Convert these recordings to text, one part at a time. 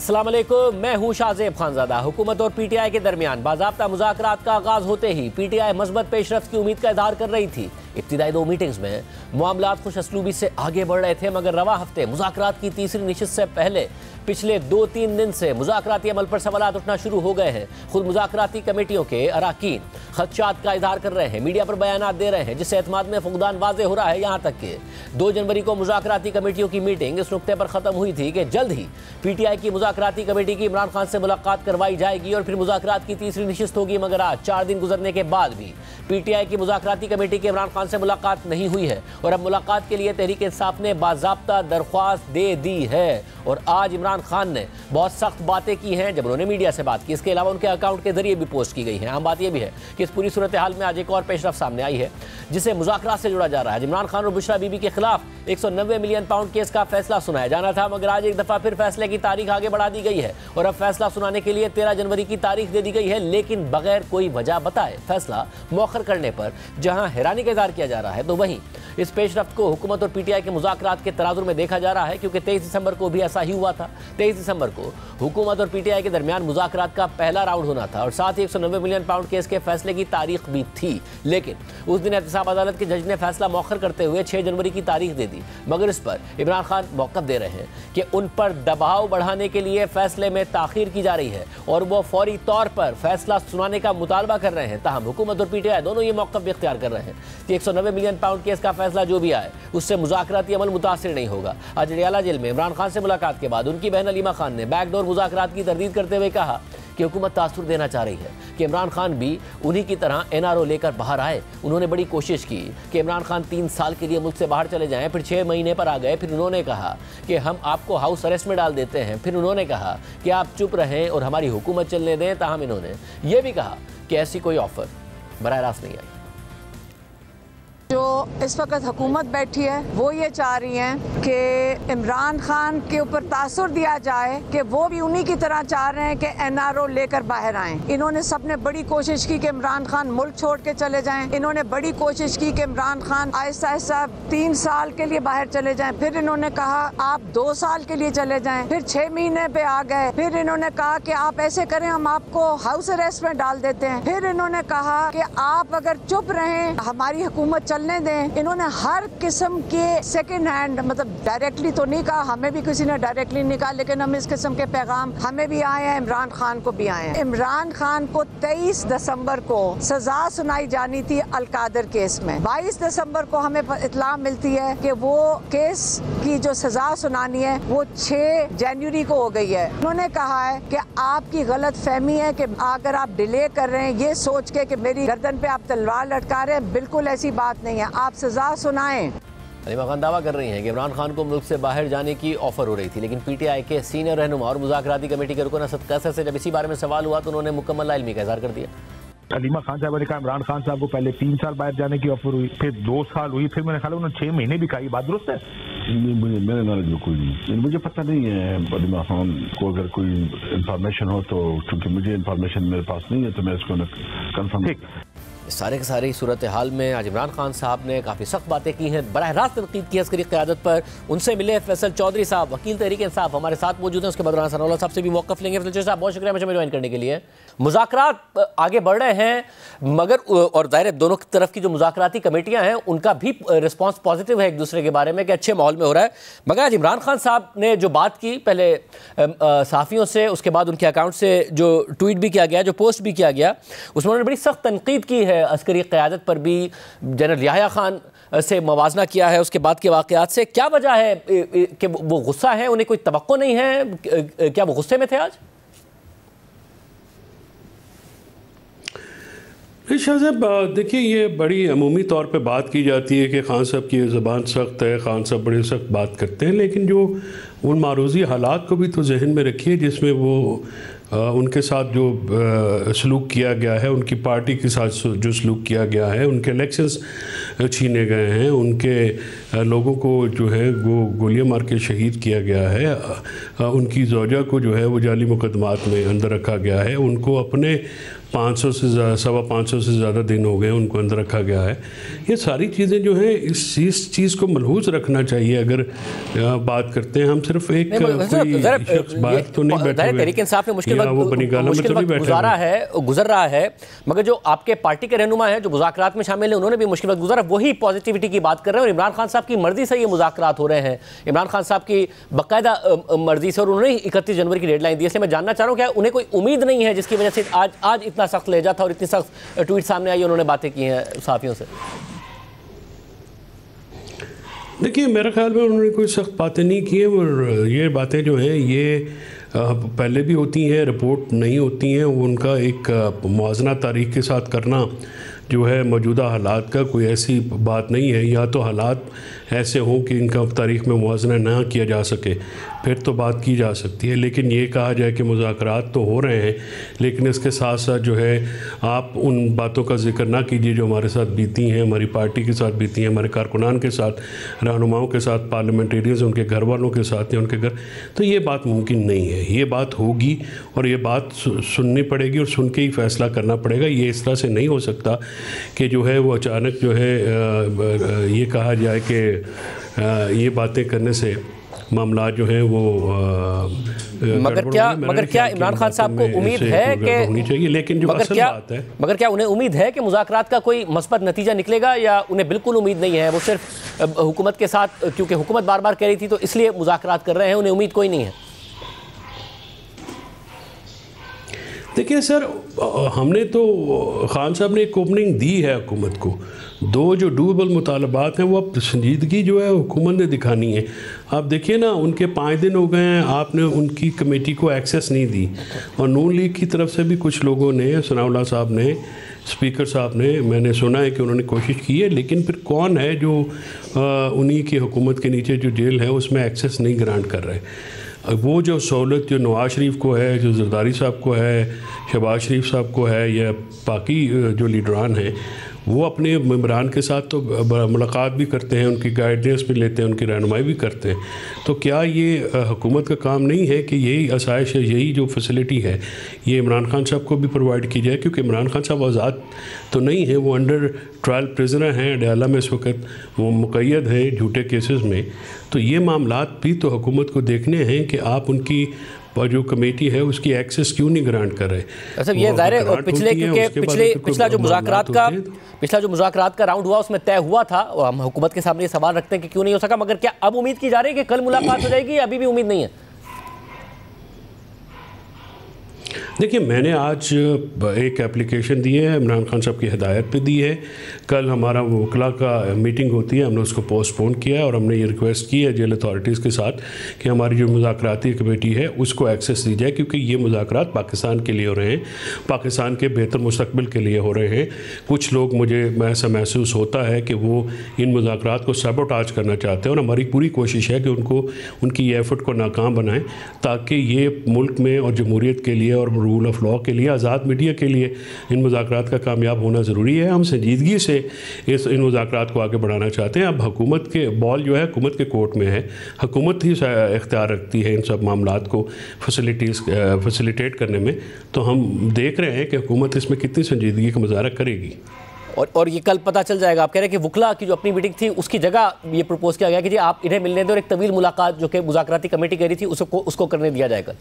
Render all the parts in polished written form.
अस्सलाम वालेकुम, मैं हूं शाहजेब खानजादा। हुकूमत और पीटीआई के दरमियान बाज़ाब्ता मुज़ाकरात का आगाज़ होते ही पीटीआई मज़बूत पेशरफ्त की उम्मीद का इज़हार कर रही थी। इब्तिदाई 2 मीटिंग्स में मामलात खुश असलूबी से आगे बढ़ रहे थे, मगर रवा हफ्ते मुज़ाकरात की तीसरी नशिस्त से पहले पिछले 2-3 दिन से मुज़ाकराती अमल पर सवालात उठना शुरू हो गए हैं। खुद मुज़ाकराती कमेटियों के अराकीन खदशात का इज़हार कर रहे हैं, मीडिया पर बयानात दे रहे हैं, जिससे एतमाद में फुकदान वाज़े हो रहा है। यहाँ तक कि 2 जनवरी को मुज़ाकराती कमेटियों की मीटिंग इस नुक्ते पर ख़त्म हुई थी कि जल्द ही पीटीआई की मुज़ाकराती कमेटी की इमरान खान से मुलाकात करवाई जाएगी और फिर मुज़ाकरात की तीसरी नशिस्त होगी। मगर आज 4 दिन गुजरने के बाद भी पीटीआई की मुज़ाकराती कमेटी की इमरान खान से मुलाकात नहीं हुई है और अब मुलाकात के लिए तहरीक इंसाफ ने बाज़ाब्ता दरख्वास्त दे दी है। और आज इमरान खान ने बहुत सख्त बातें की हैं जब उन्होंने मीडिया से बात की। इसके अलावा उनके अकाउंट के जरिए भी पोस्ट की गई है। आम बात यह भी है कि इस पूरी सूरत हाल में आज एक और पेशरफ सामने आई है जिसे मुज़ाकरात से जुड़ा जा रहा है। इमरान खान और बुशरा बीबी के खिलाफ 190 मिलियन पाउंड केस का फैसला सुनाया जाना था, मगर आज एक दफ़ा फिर फैसले की तारीख आगे बढ़ा दी गई है और अब फैसला सुनाने के लिए 13 जनवरी की तारीख दे दी गई है, लेकिन बगैर कोई वजह बताए फैसला मौखर करने पर जहां हैरानी का इज़हार किया जा रहा है, तो वहीं इस पेशरफ्त को हुकूमत और पीटीआई के मुज़ाकरात के तनाजुर में देखा जा रहा है, क्योंकि 23 दिसंबर को भी ऐसा ही हुआ था। 23 दिसंबर को हुकूमत और पीटीआई के दरमियान मुज़ाकरात का पहला राउंड होना था और साथ ही 190 मिलियन पाउंड केस के फैसले की तारीख भी थी, लेकिन उस दिन एहतसाब अदालत के जज ने फैसला मौखर करते हुए 6 जनवरी की तारीख दे दी। मगर इस पर इमरान खान मौक़िफ़ दे रहे हैं कि उन पर दबाव बढ़ाने के लिए फैसले में ताख़ीर की जा रही है और वो फौरी तौर पर फैसला सुनाने का मुतालबा कर रहे हैं। ताहम हुकूमत और पीटीआई दोनों ये मौक़िफ़ भी इख्तियार कर रहे हैं कि 190 मिलियन पाउंड केस का फैसला जो भी आए उससे मुज़ाकराती अमल मुतासिर नहीं होगा। आज अडियाला जेल में इमरान खान से मुलाकात के बाद उनकी बहन अलीमा खान ने बैकडोर मुज़ाकरात की तरदीद करते हुए कहा कि हुकूमत तासुर देना चाह रही है कि इमरान खान भी उन्हीं की तरह एनआरओ लेकर बाहर आए। उन्होंने बड़ी कोशिश की कि इमरान खान 3 साल के लिए मुल्क से बाहर चले जाएं, फिर 6 महीने पर आ गए। फिर उन्होंने कहा कि हम आपको हाउस अरेस्ट में डाल देते हैं। फिर उन्होंने कहा कि आप चुप रहें और हमारी हुकूमत चलने दें। ताहम इन्होंने यह भी कहा कि ऐसी कोई ऑफर बराह रास्त नहीं आई। जो इस वक्त हुकूमत बैठी है वो ये चाह रही हैं कि इमरान खान के ऊपर तासुर दिया जाए कि वो भी उन्हीं की तरह चाह रहे हैं कि एनआरओ लेकर बाहर आएं। इन्होंने सबने बड़ी कोशिश की कि इमरान खान मुल्क छोड़ के चले जाएं। इन्होंने बड़ी कोशिश की कि इमरान खान आहिस्ता आहिस्ता 3 साल के लिए बाहर चले जाएं। फिर इन्होंने कहा आप 2 साल के लिए चले जाएं। फिर 6 महीने पे आ गए। फिर इन्होंने कहा कि आप ऐसे करें हम आपको हाउस अरेस्ट में डाल देते हैं। फिर इन्होंने कहा कि आप अगर चुप रहें हमारी हुकूमत चलने दें। इन्होंने हर किस्म के सेकेंड हैंड, मतलब डायरेक्टली तो नहीं कहा, हमें भी किसी ने डायरेक्टली नहीं कहा, लेकिन हम इस किस्म के पैगाम हमें भी आए हैं, इमरान खान को भी आए हैं। इमरान खान को 23 दिसंबर को सजा सुनाई जानी थी अलकादर केस में। 22 दिसंबर को हमें इत्तला मिलती है कि वो केस की जो सजा सुनानी है वो 6 जनवरी को हो गई है। उन्होंने कहा है कि आपकी गलत फहमी है कि अगर आप डिले कर रहे हैं ये सोच के कि मेरी गर्दन पे आप तलवार लटका रहे हैं, बिल्कुल ऐसी बात नहीं है। आप सजा सुनाएं। अलीमा खान दावा कर रही हैं कि इमरान खान को मुल्क से बाहर जाने की ऑफर हो रही थी, लेकिन पीटीआई के सीनियर रहनुमा और मुज़ाकराती कमेटी के रुकन असद कैसर से जब इसी बारे में सवाल हुआ तो उन्होंने मुकम्मल लाइल्मी का इज़हार कर दिया। अलीमा खान साहब ने कहा इमरान खान साहब को पहले 3 साल बाहर जाने की ऑफर हुई, फिर 2 साल हुई, फिर मैंने ख्याल उन्होंने 6 महीने भी कहा। बात दुरुस्त है? मेरे नॉलेज में कोई नहीं, मुझे पता नहीं है। अलीमा खान को अगर कोई इंफॉर्मेशन हो तो, क्योंकि मुझे इंफॉर्मेशन मेरे पास नहीं है तो मैं इसको कंफर्म। सारे के सारे सूरत हाल में आज इमरान खान साहब ने काफ़ी सख्त बातें की हैं, बराह रास्त तनकीद की अस्करी क़यादत पर। उनसे मिले फैसल चौधरी साहब, वकील तहरीक इंसाफ, हमारे साथ मौजूद हैं। उसके बाद राना सनाउल्लाह साहब से भी मौक़िफ़ लेंगे। फैसल साहब बहुत शुक्रिया मुझे ज्वाइन करने के लिए। मुज़ाकरात आगे बढ़ रहे हैं, मगर और ज़ाहिर है दोनों तरफ की जो मुज़ाकराती कमेटियाँ हैं उनका भी रिस्पॉन्स पॉजिटिव है एक दूसरे के बारे में कि अच्छे माहौल में हो रहा है। मगर आज इमरान खान साहब ने जो बात की पहले सहाफ़ियों से, उसके बाद उनके अकाउंट से जो ट्वीट भी किया गया, जो पोस्ट भी किया गया, उसमें उन्होंने बड़ी सख्त तनकीद की है अस्करी क़यादत पर भी। जनरल याह्या खान से मवाजना किया है उसके बाद के वाक़यात से। क्या वजह है कि वो गुस्सा है, उन्हें कोई तवक्को नहीं है? क्या वो गुस्से में थे आज? शाह साहब देखिए, ये बड़ी अमूमी तौर पे बात की जाती है कि खान साहब की ज़बान सख्त है, खान साहब बड़ी सख्त बात करते हैं, लेकिन जो उन मारूज़ी हालात को भी तो जहन में रखिए जिसमें वो उनके साथ जो सलूक किया गया है, उनकी पार्टी के साथ जो सलूक किया गया है, उनके इलेक्शंस छीने गए हैं, उनके लोगों को जो है वो गोलियां मार के शहीद किया गया है, उनकी ज़ौजा को जो है वो जाली मुकदमात में अंदर रखा गया है, उनको अपने 500 से 550 से ज़्यादा दिन हो गए उनको अंदर रखा गया है। ये सारी चीज़ें जो हैं इस चीज़ को मलहूज़ रखना चाहिए। अगर बात करते हैं हम सिर्फ एक कोई शख्स बाहर तो नहीं बैठे हुए, तहरीक इंसाफ ने मुश्किल वक्त गुजर रहा है, मगर जो आपके पार्टी के रहनुमा हैं जो मुज़ाकरात में शामिल हैं उन्होंने भी मुश्किल वक्त गुजारा, वही पॉजिटिविटी की बात कर रहे हैं और इमरान खान साहब की मर्जी से ये मुज़ाकरात हो रहे हैं, इमरान खान साहब की बाकायदा मर्जी से, और उन्होंने 31 जनवरी की डेडलाइन दी। इसलिए मैं जानना चाह रहा हूँ क्या उन्हें कोई उम्मीद नहीं है जिसकी वजह से आज इतना सख्त लहजा था और इतनी सख्त ट्वीट सामने आई, उन्होंने बातें की हैं सहाफियों से? देखिए, मेरे ख्याल में उन्होंने कोई सख्त बातें नहीं की है, और ये बातें जो हैं ये पहले भी होती हैं, रिपोर्ट नहीं होती हैं। वो उनका एक मुआवजना तारीख के साथ करना जो है मौजूदा हालात का कोई ऐसी बात नहीं है, या तो हालात ऐसे हों कि इनका तारीख में मुआवजना ना किया जा सके फिर तो बात की जा सकती है। लेकिन ये कहा जाए कि मुज़ाकरात तो हो रहे हैं, लेकिन इसके साथ साथ जो है आप उन बातों का जिक्र ना कीजिए जो हमारे साथ बीती हैं, हमारी पार्टी के साथ बीती हैं, हमारे कारकुनान के साथ, रहनुमाओं के साथ, पार्लियामेंटेरियंस उनके घर वालों के साथ या उनके घर, तो ये बात मुमकिन नहीं है। ये बात होगी और ये बात सुननी पड़ेगी और सुन के ही फ़ैसला करना पड़ेगा। ये इस तरह से नहीं हो सकता कि जो है वो अचानक जो है ये कहा जाए कि ये बातें करने से मामला जो है वो मगर क्या इमरान खान साहब को उम्मीद है कि होनी चाहिए, लेकिन जो असल बात है, मगर क्या उन्हें उम्मीद है कि मुज़ाकरात का कोई मस्बत नतीजा निकलेगा, या उन्हें बिल्कुल उम्मीद नहीं है? वो सिर्फ हुकूमत के साथ, क्योंकि हुकूमत बार बार कह रही थी तो इसलिए मुज़ाकरात कर रहे हैं, उन्हें उम्मीद कोई नहीं है? देखिए सर, हमने तो खान साहब ने एक ओपनिंग दी है हुकूमत को, दो जो डूबल मुतालबात हैं वो अब संजीदगी जो है हुकूमत ने दिखानी है। आप देखिए ना, उनके 5 दिन हो गए हैं, आपने उनकी कमेटी को एक्सेस नहीं दी, और नून लीग की तरफ से भी कुछ लोगों ने, सनाउल्लाह साहब ने, स्पीकर साहब ने, मैंने सुना है कि उन्होंने कोशिश की है, लेकिन फिर कौन है जो उन्हीं की हुकूमत के नीचे जो जेल है उसमें एक्सेस नहीं ग्रांट कर रहे? वो जो सहूलत जो नवाज़ शरीफ को है, जो जरदारी साहब को है, शहबाज शरीफ साहब को है, या बाकी जो लीडरान हैं, वो अपने मेम्बरान के साथ तो मुलाकात भी करते हैं, उनकी गाइडेंस भी लेते हैं, उनकी रहनुमाई भी करते हैं। तो क्या ये हुकूमत का काम नहीं है कि यही आसाइश है, यही जो फैसिलिटी है, ये इमरान खान साहब को भी प्रोवाइड की जाए? क्योंकि इमरान खान साहब आज़ाद तो नहीं है, वो अंडर ट्रायल प्रिजनर हैं अडयाला में इस वक्त, वो मुक़य्यद हैं झूठे केसेस में। तो ये मामलात भी तो हुकूमत को देखने हैं कि आप उनकी जो कमेटी है उसकी एक्सेस क्यों नहीं ग्रांट कर रहे? अच्छा, ये ज़ाहिर है पिछला जो मुज़ाकरात का राउंड हुआ उसमें तय हुआ था, और हम हुकूमत के सामने ये सवाल रखते हैं कि क्यों नहीं हो सका, मगर क्या अब उम्मीद की जा रही है कि कल मुलाकात हो जाएगी, या अभी भी उम्मीद नहीं है? देखिए, मैंने आज एक एप्लीकेशन दी है, इमरान खान साहब की हिदायत पे दी है। कल हमारा वकला का मीटिंग होती है, हमने उसको पोस्टपोन किया और हमने ये रिक्वेस्ट की है जेल अथॉरिटीज़ के साथ कि हमारी जो मुज़ाकराती कमेटी है उसको एक्सेस दी जाए, क्योंकि ये मुज़ाकरात पाकिस्तान के लिए हो रहे हैं, पाकिस्तान के बेहतर मुस्तकबिल के लिए हो रहे हैं। कुछ लोग, मुझे ऐसा महसूस होता है कि वो इन मुज़ाकरात को सबोटाज करना चाहते हैं, और हमारी पूरी कोशिश है कि उनकी ये एफर्ट को नाकाम बनाएं, ताकि ये मुल्क में और जमहूरियत के लिए और रूल ऑफ लॉ के लिए, आज़ाद मीडिया के लिए इन मुज़ाकरात का कामयाब होना ज़रूरी है। हम संजीदगी से इन मुज़ाकरात को आगे बढ़ाना चाहते हैं। अब हुकूमत के बॉल जो है हुकूमत के कोर्ट में है, हुकूमत ही इख्तियार रखती है इन सब मामलात को फैसिलिटेट करने में। तो हम देख रहे हैं कि हुकूमत इसमें कितनी संजीदगी का मुजाहरा करेगी। और ये कल पता चल जाएगा। आप कह रहे हैं कि वकला की जो अपनी मीटिंग थी उसकी जगह ये प्रपोज किया गया कि जी आप इन्हें मिलने दें और एक तवील मुलाकात जो कि मुज़ाकराती कमेटी कह रही थी उसको करने दिया जाएगा।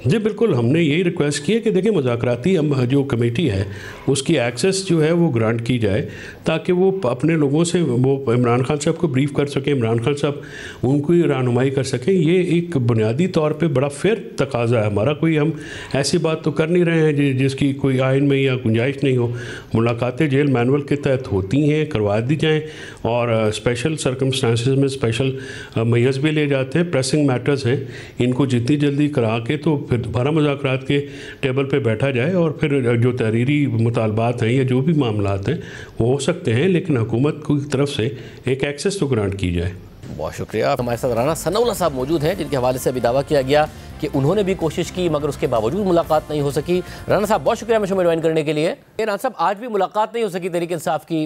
जी बिल्कुल, हमने यही रिक्वेस्ट की है कि देखिए मुज़ाकराती जो कमेटी है उसकी एक्सेस जो है वो ग्रांट की जाए, ताकि वो अपने लोगों से वो इमरान खान साहब को ब्रीफ कर सकें, इमरान खान साहब उनको रहनुमाई कर सकें। ये एक बुनियादी तौर पे बड़ा फेयर तकाजा है हमारा। कोई हम ऐसी बात तो कर नहीं रहे हैं जिसकी कोई आइन में या गुंजाइश नहीं हो। मुलाकातें जेल मैनुअल के तहत होती हैं, करवा दी जाएँ, और स्पेशल सर्कमस्टांसिस में स्पेशल मैयज़ भी ले जाते हैं। प्रेसिंग मैटर्स हैं, इनको जितनी जल्दी करा के तो फिर दोबारा मुज़ाकरात के टेबल पे बैठा जाए, और फिर जो तहरीरी मुतालबात हैं या जो भी मामलात हैं वो हो सकते हैं, लेकिन हुकूमत की तरफ से एक एक्सेस तो ग्रांट की जाए। बहुत शुक्रिया। हमारे साथ राना सनाउल्लाह साहब मौजूद हैं, जिनके हवाले से अभी दावा किया गया कि उन्होंने भी कोशिश की मगर उसके बावजूद मुलाकात नहीं हो सकी। राना साहब बहुत शुक्रिया हमें ज्वाइन करने के लिए। राना साहब, आज भी मुलाकात नहीं हो सकी तहरीक इंसाफ की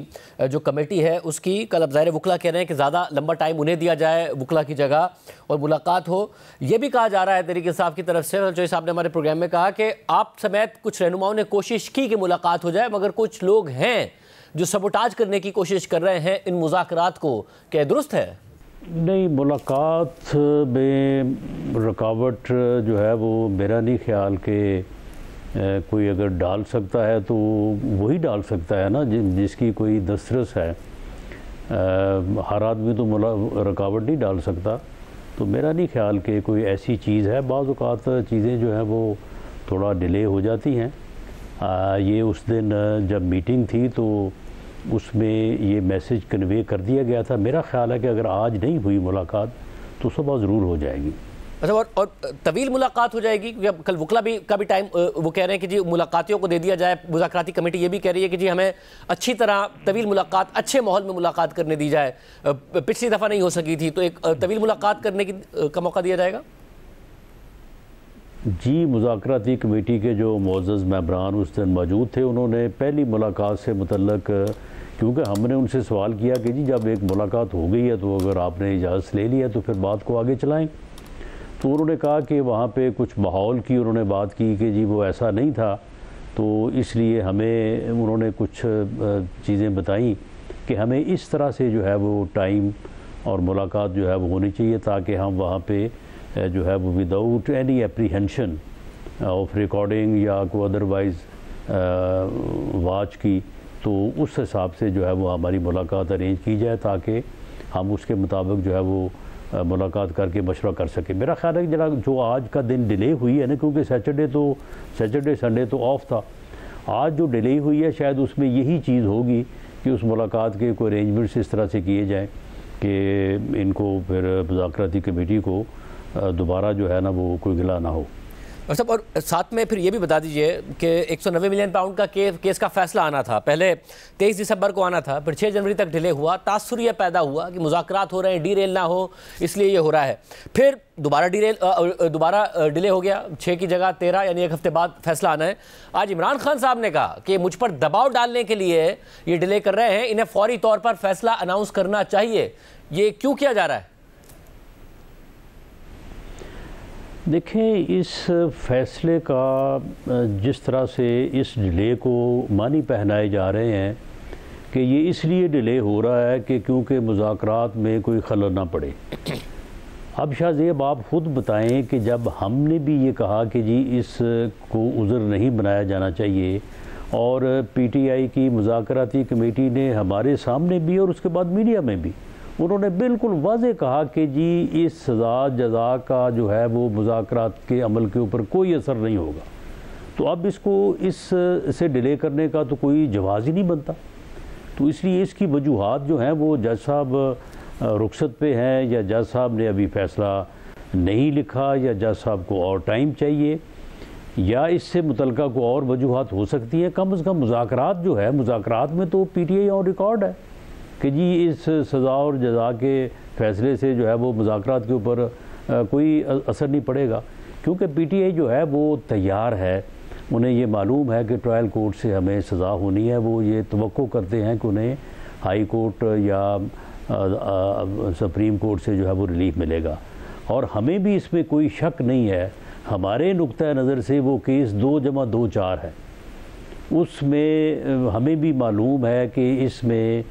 जो कमेटी है उसकी। कल अब ज़ाहिर वकला कह रहे हैं कि ज़्यादा लंबा टाइम उन्हें दिया जाए वकला की जगह और मुलाकात हो। ये भी कहा जा रहा है तहरीक इंसाफ की तरफ से, जो साहब ने हमारे प्रोग्राम में कहा कि आप समेत कुछ रहनुमाओं ने कोशिश की कि मुलाकात हो जाए मगर कुछ लोग हैं जो सबोटाज करने की कोशिश कर रहे हैं इन मुज़ाकरात को। क्या दुरुस्त है? नहीं, मुलाकात में रुकावट जो है वो मेरा नहीं ख्याल कि कोई अगर डाल सकता है तो वही डाल सकता है ना जिसकी कोई दस्तरस है। हर आदमी तो रुकावट नहीं डाल सकता। तो मेरा नहीं ख्याल कि कोई ऐसी चीज़ है। बाज़ औक़ात चीज़ें जो हैं वो थोड़ा डिले हो जाती हैं। ये उस दिन जब मीटिंग थी तो उसमें ये मैसेज कन्वे कर दिया गया था। मेरा ख्याल है कि अगर आज नहीं हुई मुलाकात तो सुबह ज़रूर हो जाएगी। अच्छा, और तवील मुलाकात हो जाएगी? कल वकला भी का भी टाइम वो कह रहे हैं कि जी मुलाकातियों को दे दिया जाए। मुज़ाकराती कमेटी ये भी कह रही है कि जी हमें अच्छी तरह तवील मुलाकात, अच्छे माहौल में मुलाकात करने दी जाए। पिछली दफ़ा नहीं हो सकी थी तो एक तवील मुलाकात करने का मौका दिया जाएगा। जी, मुज़ाकराती कमेटी के जो मुअज़्ज़ज़ मेंबरान उस दिन मौजूद थे, उन्होंने पहली मुलाकात से मुतल्लक, क्योंकि हमने उनसे सवाल किया कि जी जब एक मुलाकात हो गई है तो अगर आपने इजाज़त ले लिया तो फिर बात को आगे चलाएं। तो उन्होंने कहा कि वहाँ पे कुछ माहौल की उन्होंने बात की कि जी वो ऐसा नहीं था, तो इसलिए हमें उन्होंने कुछ चीज़ें बताई कि हमें इस तरह से जो है वो टाइम और मुलाकात जो है वो होनी चाहिए ताकि हम वहाँ पे जो है वो without any apprehension of recording या कोई अदरवाइज़ वाच की, तो उस हिसाब से जो है वो हमारी मुलाकात अरेंज की जाए ताकि हम उसके मुताबिक जो है वो मुलाकात करके मशवरा कर सकें। मेरा ख्याल है कि जरा जो आज का दिन डिले हुई है ना, क्योंकि सैटरडे संडे तो ऑफ था, आज जो डिले हुई है शायद उसमें यही चीज़ होगी कि उस मुलाकात के कोई अरेंजमेंट्स इस तरह से किए जाएँ कि इनको फिर मुज़ाकराती कमेटी को दोबारा जो है ना वो कोई गिला ना हो। और सब, और साथ में फिर ये भी बता दीजिए कि 190 मिलियन पाउंड का केस का फैसला आना था, पहले 23 दिसंबर को आना था, फिर 6 जनवरी तक डिले हुआ। तासुर ये पैदा हुआ कि मुज़ाकरात हो रहे हैं, डीरेल ना हो इसलिए ये हो रहा है। फिर दोबारा डिले हो गया, 6 की जगह 13, यानी एक हफ्ते बाद फैसला आना है। आज इमरान खान साहब ने कहा कि मुझ पर दबाव डालने के लिए ये डिले कर रहे हैं, इन्हें फौरी तौर पर फैसला अनाउंस करना चाहिए। ये क्यों किया जा रहा है? देखें, इस फैसले का जिस तरह से इस डिले को मानी पहनाए जा रहे हैं कि ये इसलिए डिले हो रहा है कि क्योंकि मुज़ाकरात में कोई खलल ना पड़े। अब शाहज़ेब आप ख़ुद बताएं कि जब हमने भी ये कहा कि जी इसको उज़र नहीं बनाया जाना चाहिए और PTI की मुज़ाकराती कमेटी ने हमारे सामने भी और उसके बाद मीडिया में भी उन्होंने बिल्कुल वाज़े कहा कि जी इस सज़ा जज़ा का जो है वो मुज़ाकरात के अमल के ऊपर कोई असर नहीं होगा, तो अब इसको इससे डिले करने का तो कोई जवाज़ ही नहीं बनता। तो इसलिए इसकी वजूहात जो हैं वो जज साहब रुखसत पे हैं, या जज साहब ने अभी फ़ैसला नहीं लिखा, या जज साहब को और टाइम चाहिए, या इससे मुतल्लिका को और वजूहात हो सकती हैं। कम से कम मुज़ाकरात जो है, मुज़ाकरात में तो PTI ऑन रिकॉर्ड है कि जी इस सज़ा और जज़ा के फ़ैसले से जो है वो मुज़ाकरात के ऊपर कोई असर नहीं पड़ेगा, क्योंकि PTI जो है वो तैयार है। उन्हें ये मालूम है कि ट्रायल कोर्ट से हमें सज़ा होनी है, वो ये तवक्को करते हैं कि उन्हें हाई कोर्ट या सुप्रीम कोर्ट से जो है वो रिलीफ मिलेगा। और हमें भी इसमें कोई शक नहीं है, हमारे नुक्ता नज़र से वो केस 2+2 4 है। उसमें हमें भी मालूम है कि इसमें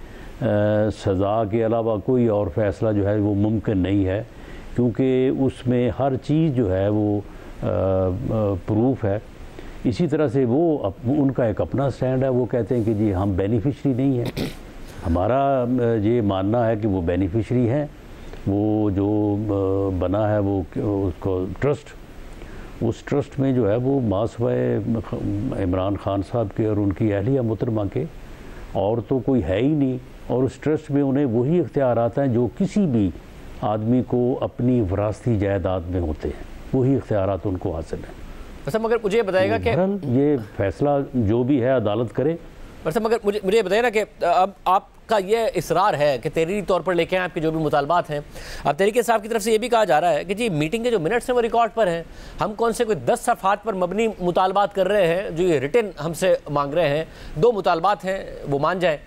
सज़ा के अलावा कोई और फ़ैसला जो है वो मुमकिन नहीं है, क्योंकि उसमें हर चीज़ जो है वो प्रूफ है। इसी तरह से वो उनका एक अपना स्टैंड है, वो कहते हैं कि जी हम बेनिफिशरी नहीं हैं। हमारा ये मानना है कि वो बेनिफिशरी हैं। वो जो बना है वो उसको ट्रस्ट, उस ट्रस्ट में जो है वो मासवाए इमरान खान साहब के और उनकी अहलिया मुहतरमा के और तो कोई है ही नहीं, और उस ट्रस्ट में उन्हें वही इख्तियारात हैं जो किसी भी आदमी को अपनी विरासती जायदाद में होते हैं, वही इख्तियारात उनको हासिल हैं। अच्छा, मगर मुझे बताएगा कि ये फैसला जो भी है अदालत करे, मगर मुझे बताइए ना कि अब आपका ये इसरार है कि तहरीरी तौर पर लेके आए आपके जो भी मुतालबात हैं। अब तहरीक साहब की तरफ से ये भी कहा जा रहा है कि जी मीटिंग के जो मिनट्स हैं वो रिकॉर्ड पर हैं, हम कौन से कोई 10 सफ़हात पर मबनी मुतालबात कर रहे हैं जो ये रिटन हमसे मांग रहे हैं, 2 मुतालबात हैं वो मान जाए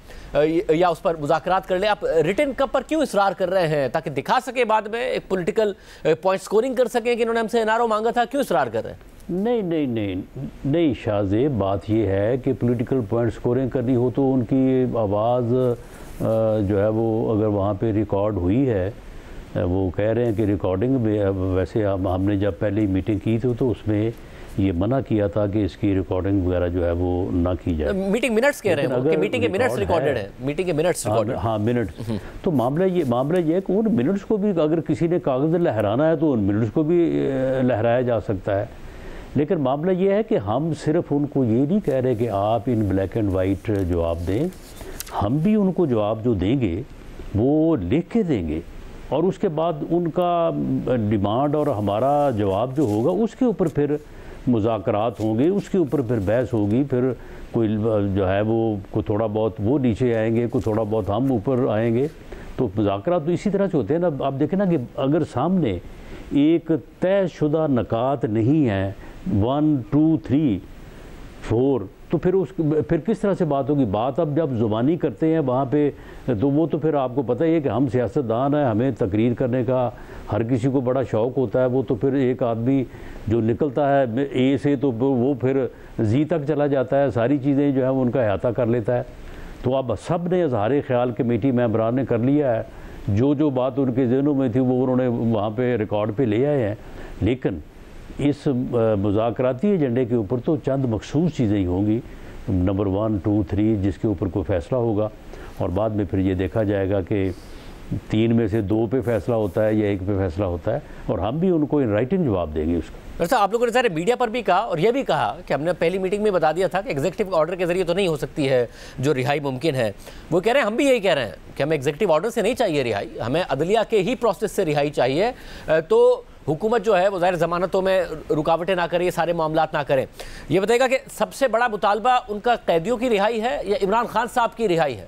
या उस पर मुज़ाकरात कर ले। आप रिटन कब पर क्यों इसरार कर रहे हैं? ताकि दिखा सके बाद में एक पॉलिटिकल पॉइंट स्कोरिंग कर सकें कि इन्होंने हमसे एनआरओ मांगा था, क्यों इसरार कर रहे हैं? नहीं शाहजेब, बात यह है कि पॉलिटिकल पॉइंट स्कोरिंग करनी हो तो उनकी आवाज़ जो है वो अगर वहाँ पे रिकॉर्ड हुई है, वो कह रहे हैं कि रिकॉर्डिंग में, वैसे हमने जब पहले मीटिंग की थी तो उसमें ये मना किया था कि इसकी रिकॉर्डिंग वगैरह जो है वो ना की जाए। मीटिंग मिनट्स कह रहे हैं कि मीटिंग के मिनट्स रिकॉर्डेड हैं, मीटिंग के मिनट्स रिकॉर्डेड। हाँ मिनट्स। तो मामला ये है कि उन मिनट्स को भी अगर किसी ने कागज़ लहराना है तो उन मिनट्स को भी लहराया जा सकता है। लेकिन मामला ये है कि हम सिर्फ उनको ये नहीं कह रहे कि आप इन ब्लैक एंड वाइट जवाब दें, हम भी उनको जवाब जो देंगे वो लिख के देंगे और उसके बाद उनका डिमांड और हमारा जवाब जो होगा उसके ऊपर फिर मुज़ाकरात होंगे, उसके ऊपर फिर बहस होगी, फिर कोई जो है वो को थोड़ा बहुत वो नीचे आएंगे, को थोड़ा बहुत हम ऊपर आएंगे। तो मुज़ाकरात तो इसी तरह से होते हैं ना। आप देखें ना कि अगर सामने एक तयशुदा नकात नहीं है 1 2 3 4 तो फिर किस तरह से बात होगी? बात अब जब ज़ुबानी करते हैं वहाँ पे तो वो तो फिर आपको पता ही है कि हम सियासतदान हैं, हमें तकरीर करने का हर किसी को बड़ा शौक़ होता है। वो तो फिर एक आदमी जो निकलता है ए से तो वो फिर जी तक चला जाता है, सारी चीज़ें जो है वो उनका अहाता कर लेता है। तो अब सब ने इज़हार ख़याल कमेटी मेंबरान ने कर लिया है, जो बात उनके जहनों में थी वो उन्होंने वहाँ पर रिकॉर्ड पर ले आए हैं। लेकिन इस मुज़ाकराती एजेंडे के ऊपर तो चंद मखसूस चीज़ें ही होंगी, नंबर 1 2 3 जिसके ऊपर कोई फ़ैसला होगा और बाद में फिर ये देखा जाएगा कि 3 में से 2 पे फैसला होता है या 1 पे फैसला होता है और हम भी उनको इन राइटिंग जवाब देंगे उसका। वैसे आप लोगों ने सारे मीडिया पर भी कहा और यह भी कहा कि हमने पहली मीटिंग में बता दिया था कि एग्जीक्यूटिव ऑर्डर के जरिए तो नहीं हो सकती है जो रिहाई मुमकिन है। वो कह रहे हैं, हम भी यही कह रहे हैं कि हमें एग्जीक्यूटिव ऑर्डर से नहीं चाहिए रिहाई, हमें अदलिया के ही प्रोसेस से रिहाई चाहिए। तो हुकूमत जो है वो ज़ाहिर ज़मानतों में रुकावटें ना करे, ये सारे मामलात ना करें। ये बताएगा कि सबसे बड़ा मुतालबा उनका कैदियों की रिहाई है या इमरान खान साहब की रिहाई है?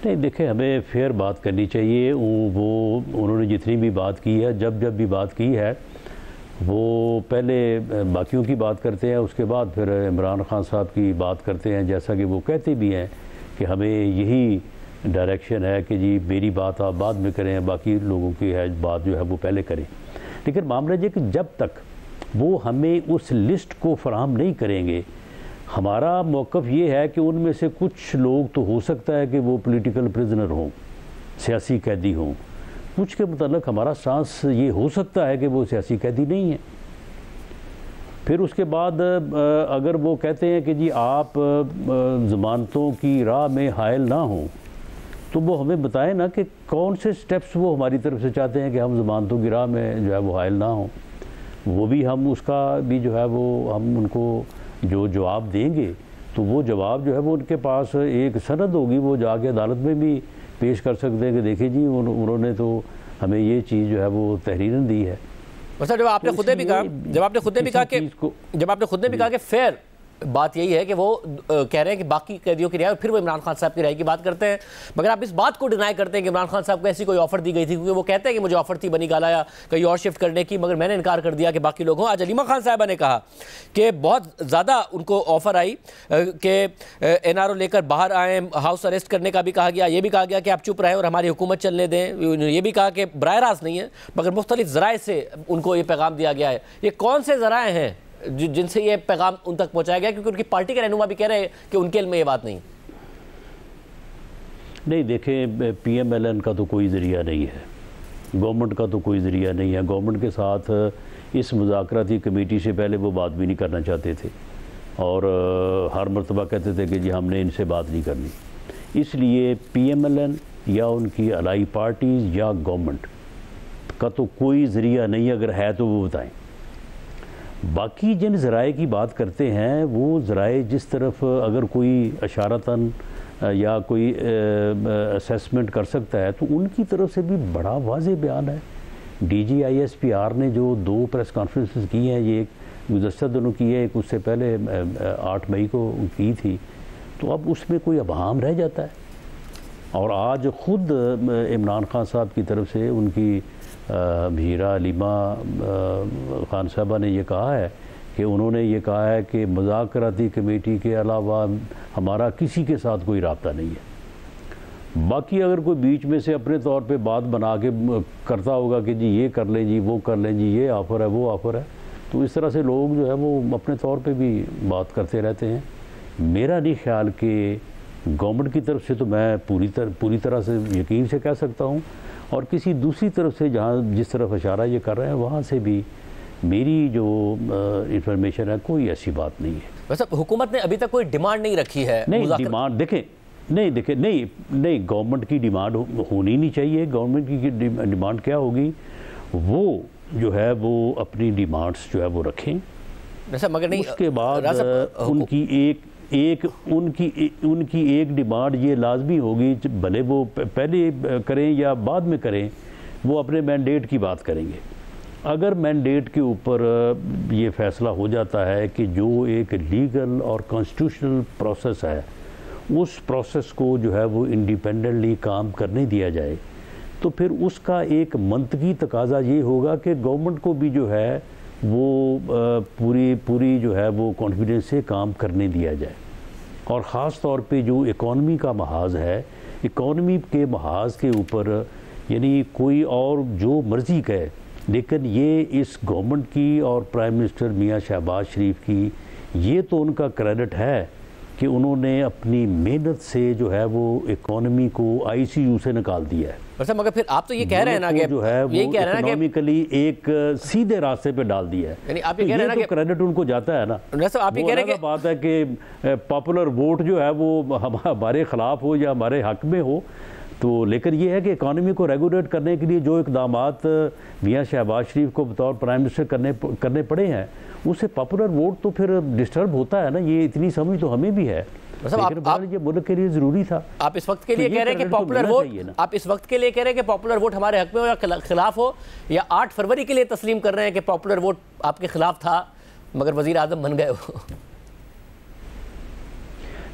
नहीं देखिए, हमें फेयर बात करनी चाहिए। वो उन्होंने जितनी भी बात की है, जब भी बात की है, वो पहले बाकियों की बात करते हैं, उसके बाद फिर इमरान खान साहब की बात करते हैं। जैसा कि वो कहते भी हैं कि हमें यही डायरेक्शन है कि जी मेरी बात आप बाद में करें, बाकी लोगों की है बात जो है वो पहले करें। लेकिन मामला ये कि जब तक वो हमें उस लिस्ट को फराहम नहीं करेंगे, हमारा मौक़िफ़ ये है कि उनमें से कुछ लोग तो हो सकता है कि वो पॉलिटिकल प्रिजनर हों, सियासी कैदी हों, कुछ के मुताल्लिक़ हमारा स्टांस ये हो सकता है कि वो सियासी कैदी नहीं है। फिर उसके बाद अगर वो कहते हैं कि जी आप ज़मानतों की राह में हायल ना हों, तो वो हमें बताएं ना कि कौन से स्टेप्स वो हमारी तरफ से चाहते हैं कि हम ज़मानतों की राह में जो है वो हायल ना हों। वो भी हम उसका भी जो है वो हम उनको जो जवाब देंगे, तो वो जवाब जो है वो उनके पास एक सनद होगी, वो जाके अदालत में भी पेश कर सकते हैं कि देखिए जी उन्होंने तो हमें ये चीज़ जो है वो तहरीरन दी है। मतलब जब आपने खुद ने भी कहा कि फेयर बात यही है कि वो कह रहे हैं कि बाकी कैदियों की रिहाई, फिर वो इमरान खान साहब की रिहाई की बात करते हैं, मगर आप इस बात को डिनाई करते हैं कि इमरान खान साहब को ऐसी कोई ऑफर दी गई थी, क्योंकि वो कहते हैं कि मुझे ऑफर थी बनी गाला या कहीं और शिफ्ट करने की, मगर मैंने इनकार कर दिया कि बाकी लोग हों। आज अलीमा खान साहबा ने कहा कि बहुत ज़्यादा उनको ऑफर आई कि एनआरओ लेकर बाहर आएँ, हाउस अरेस्ट करने का भी कहा गया, ये भी कहा गया कि आप चुप रहें और हमारी हुकूमत चलने दें। ये भी कहा कि बराह रास्त नहीं है, मगर मुख्तलिफ ज़राए से उनको ये पैगाम दिया गया है। ये कौन से ज़राए हैं जिनसे ये पैगाम उन तक पहुंचाया गया? क्योंकि उनकी पार्टी के रहनुमा भी कह रहे हैं कि उनके इल्म में ये बात नहीं। देखें, PMLN का तो कोई ज़रिया नहीं है, गवर्नमेंट का तो कोई ज़रिया नहीं है। गवर्नमेंट के साथ इस मुज़ाकराती कमेटी से पहले वो बात भी नहीं करना चाहते थे और हर मरतबा कहते थे कि जी हमने इनसे बात नहीं करनी। इसलिए PMLN या उनकी अलाई पार्टीज़ या गवर्नमेंट का तो कोई ज़रिया नहीं, अगर है तो वो बताएं। बाकी जिन ज़राए की बात करते हैं, वो ज़राए जिस तरफ अगर कोई इशारतन या कोई असेसमेंट कर सकता है तो उनकी तरफ से भी बड़ा वाज़ेह बयान है। DG ISPR ने जो 2 प्रेस कॉन्फ्रेंसेस की हैं, ये गुज़श्ता दिनों की है, एक उससे पहले 8 मई को की थी, तो अब उसमें कोई अबहाम रह जाता है। और आज ख़ुद इमरान खान साहब की तरफ से उनकी हीरा अलीमा खान साहबा ने ये कहा है कि उन्होंने ये कहा है कि मुज़ाकराती कमेटी के अलावा हमारा किसी के साथ कोई राब्ता नहीं है। बाकी अगर कोई बीच में से अपने तौर पे बात बना के करता होगा कि जी ये कर लें जी, वो कर लें जी, ये ऑफ़र है, वो ऑफ़र है, तो इस तरह से लोग जो है वो अपने तौर पे भी बात करते रहते हैं। मेरा नहीं ख्याल कि गवर्नमेंट की तरफ से तो मैं पूरी तरह से यकीन से कह सकता हूँ, और किसी दूसरी तरफ से जहाँ जिस तरफ इशारा ये कर रहे हैं वहाँ से भी मेरी जो इंफॉर्मेशन है कोई ऐसी बात नहीं है। वैसे हुकूमत ने अभी तक कोई डिमांड नहीं रखी है। नहीं डिमांड देखें नहीं गवर्नमेंट की डिमांड होनी नहीं चाहिए। गवर्नमेंट की डिमांड क्या होगी, वो जो है वो अपनी डिमांड्स जो है वो रखें, मगर नहीं उसके बाद उनकी एक डिमांड ये लाजमी होगी, भले वो पहले करें या बाद में करें, वो अपने मैंडेट की बात करेंगे। अगर मैंडेट के ऊपर ये फ़ैसला हो जाता है कि जो एक लीगल और कॉन्स्टिट्यूशनल प्रोसेस है उस प्रोसेस को जो है वो इंडिपेंडेंटली काम करने दिया जाए, तो फिर उसका एक मंतकी तकाजा ये होगा कि गवर्नमेंट को भी जो है वो पूरी जो है वो कॉन्फिडेंस से काम करने दिया जाए। और ख़ास तौर पे जो इकॉनमी का महाज है, इकॉनमी के महाज के ऊपर यानी कोई और जो मर्ज़ी कहे, लेकिन ये इस गवर्नमेंट की और प्राइम मिनिस्टर मियां शहबाज शरीफ की ये तो उनका क्रेडिट है कि उन्होंने अपनी मेहनत से जो है वो इकॉनमी को आईसीयू से निकाल दिया है। वैसे मगर फिर आप तो ये कह रहे हैं ना कि जो है वो इकोनॉमिकली एक सीधे रास्ते पे डाल दिया है, यानी आप ये कह रहे हैं ना कि क्रेडिट उनको जाता है ना। वैसे आप ये कह रहे हैं कि बात है कि पॉपुलर वोट जो है वो हमारे खिलाफ हो या हमारे हक में हो, तो लेकिन ये है कि इकॉनमी को रेगुलेट करने के लिए जो इकदामात मियां शहबाज शरीफ को बतौर प्राइम मिनिस्टर करने पड़े हैं, उससे पॉपुलर वोट तो फिर डिस्टर्ब होता है ना। ये इतनी समझ तो हमें भी है, लेकिन ये मुल्क के लिए ज़रूरी था। आप इस वक्त के लिए कह रहे हैं कि पॉपुलर वोट, आप इस वक्त के लिए कह रहे हैं कि पॉपुलर वोट हमारे हक में हो या खिलाफ हो, या 8 फरवरी के लिए तस्लीम कर रहे हैं कि पॉपुलर वोट आपके खिलाफ था मगर वज़ीर आज़म बन गए हो?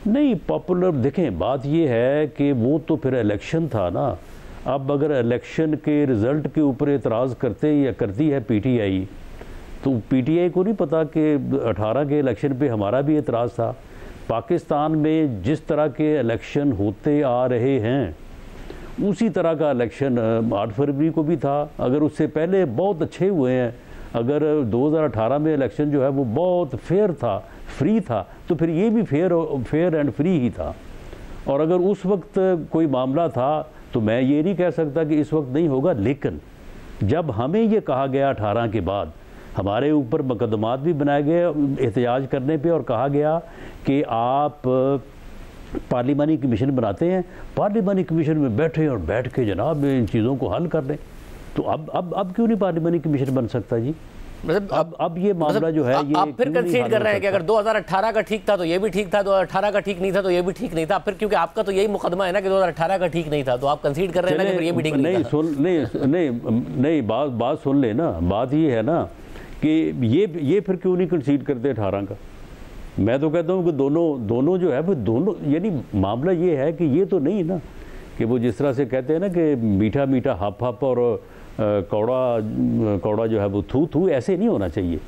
नहीं, पॉपुलर देखें, बात ये है कि वो तो फिर इलेक्शन था ना। अब अगर इलेक्शन के रिज़ल्ट के ऊपर एतराज़ करते या करती है पीटीआई, तो पीटीआई को नहीं पता कि 18 के इलेक्शन पे हमारा भी एतराज़ था। पाकिस्तान में जिस तरह के इलेक्शन होते आ रहे हैं उसी तरह का इलेक्शन 8 फरवरी को भी था। अगर उससे पहले बहुत अच्छे हुए हैं, अगर 2018 में इलेक्शन जो है वो बहुत फेयर था, फ्री था, तो फिर ये भी फेयर एंड फ्री ही था। और अगर उस वक्त कोई मामला था तो मैं ये नहीं कह सकता कि इस वक्त नहीं होगा। लेकिन जब हमें ये कहा गया 18 के बाद, हमारे ऊपर मुकदमात भी बनाए गए एहतजाज करने पे, और कहा गया कि आप पार्लिमानी कमीशन बनाते हैं, पार्लिमानी कमीशन में बैठे और बैठ के जनाब इन चीज़ों को हल कर दें। तो अब क्यों नहीं पार्लिमानी कमीशन बन सकता जी? मतलब अब ये मामला जो है ये आप फिर कंसीड कर रहे हैं कि अगर 2018 का ठीक था तो ये भी ठीक था, 2018 का ठीक नहीं था तो ये भी ठीक नहीं था, फिर क्योंकि आपका तो यही मुकदमा है ना कि 2018 का ठीक नहीं था, तो आप कंसीड कर रहे हैं ना कि फिर ये भी ठीक नहीं था। नहीं, बात सुन ले ना। बात ये है ना कि ये फिर क्यों नहीं कंसीड करते 18 का? मैं तो कहता हूँ कि दोनों जो है वो दोनों, यानी मामला ये है कि ये तो नहीं ना कि वो जिस तरह से कहते हैं ना कि मीठा मीठा हप हप और कौड़ा जो है वो थू थू, ऐसे नहीं होना चाहिए।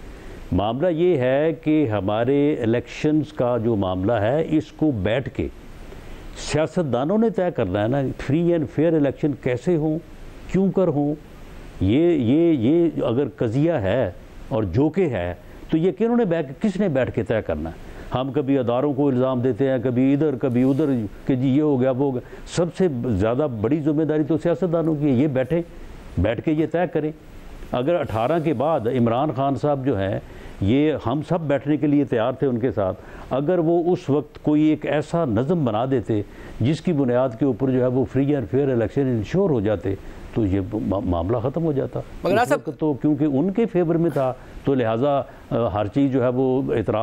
मामला ये है कि हमारे इलेक्शंस का जो मामला है इसको बैठ के सियासतदानों ने तय करना है ना, फ्री एंड फेयर इलेक्शन कैसे हों, क्यों कर हों। ये अगर कज़िया है और जोके है तो ये किसने बैठ के तय करना है? हम कभी अदारों को इल्ज़ाम देते हैं, कभी इधर कभी उधर कि जी ये हो गया वो हो गया। सबसे ज़्यादा बड़ी जिम्मेदारी तो सियासतदानों की है, ये बैठ के ये तय करें। अगर 18 के बाद इमरान खान साहब जो हैं, ये हम सब बैठने के लिए तैयार थे उनके साथ, अगर वो उस वक्त कोई एक ऐसा नज़म बना देते जिसकी बुनियाद के ऊपर जो है वो free and fair election ensure हो जाते, तो ये मामला ख़त्म हो जाता। मगर तो क्योंकि उनके फेवर में था तो लिहाजा हर चीज़ जो है वो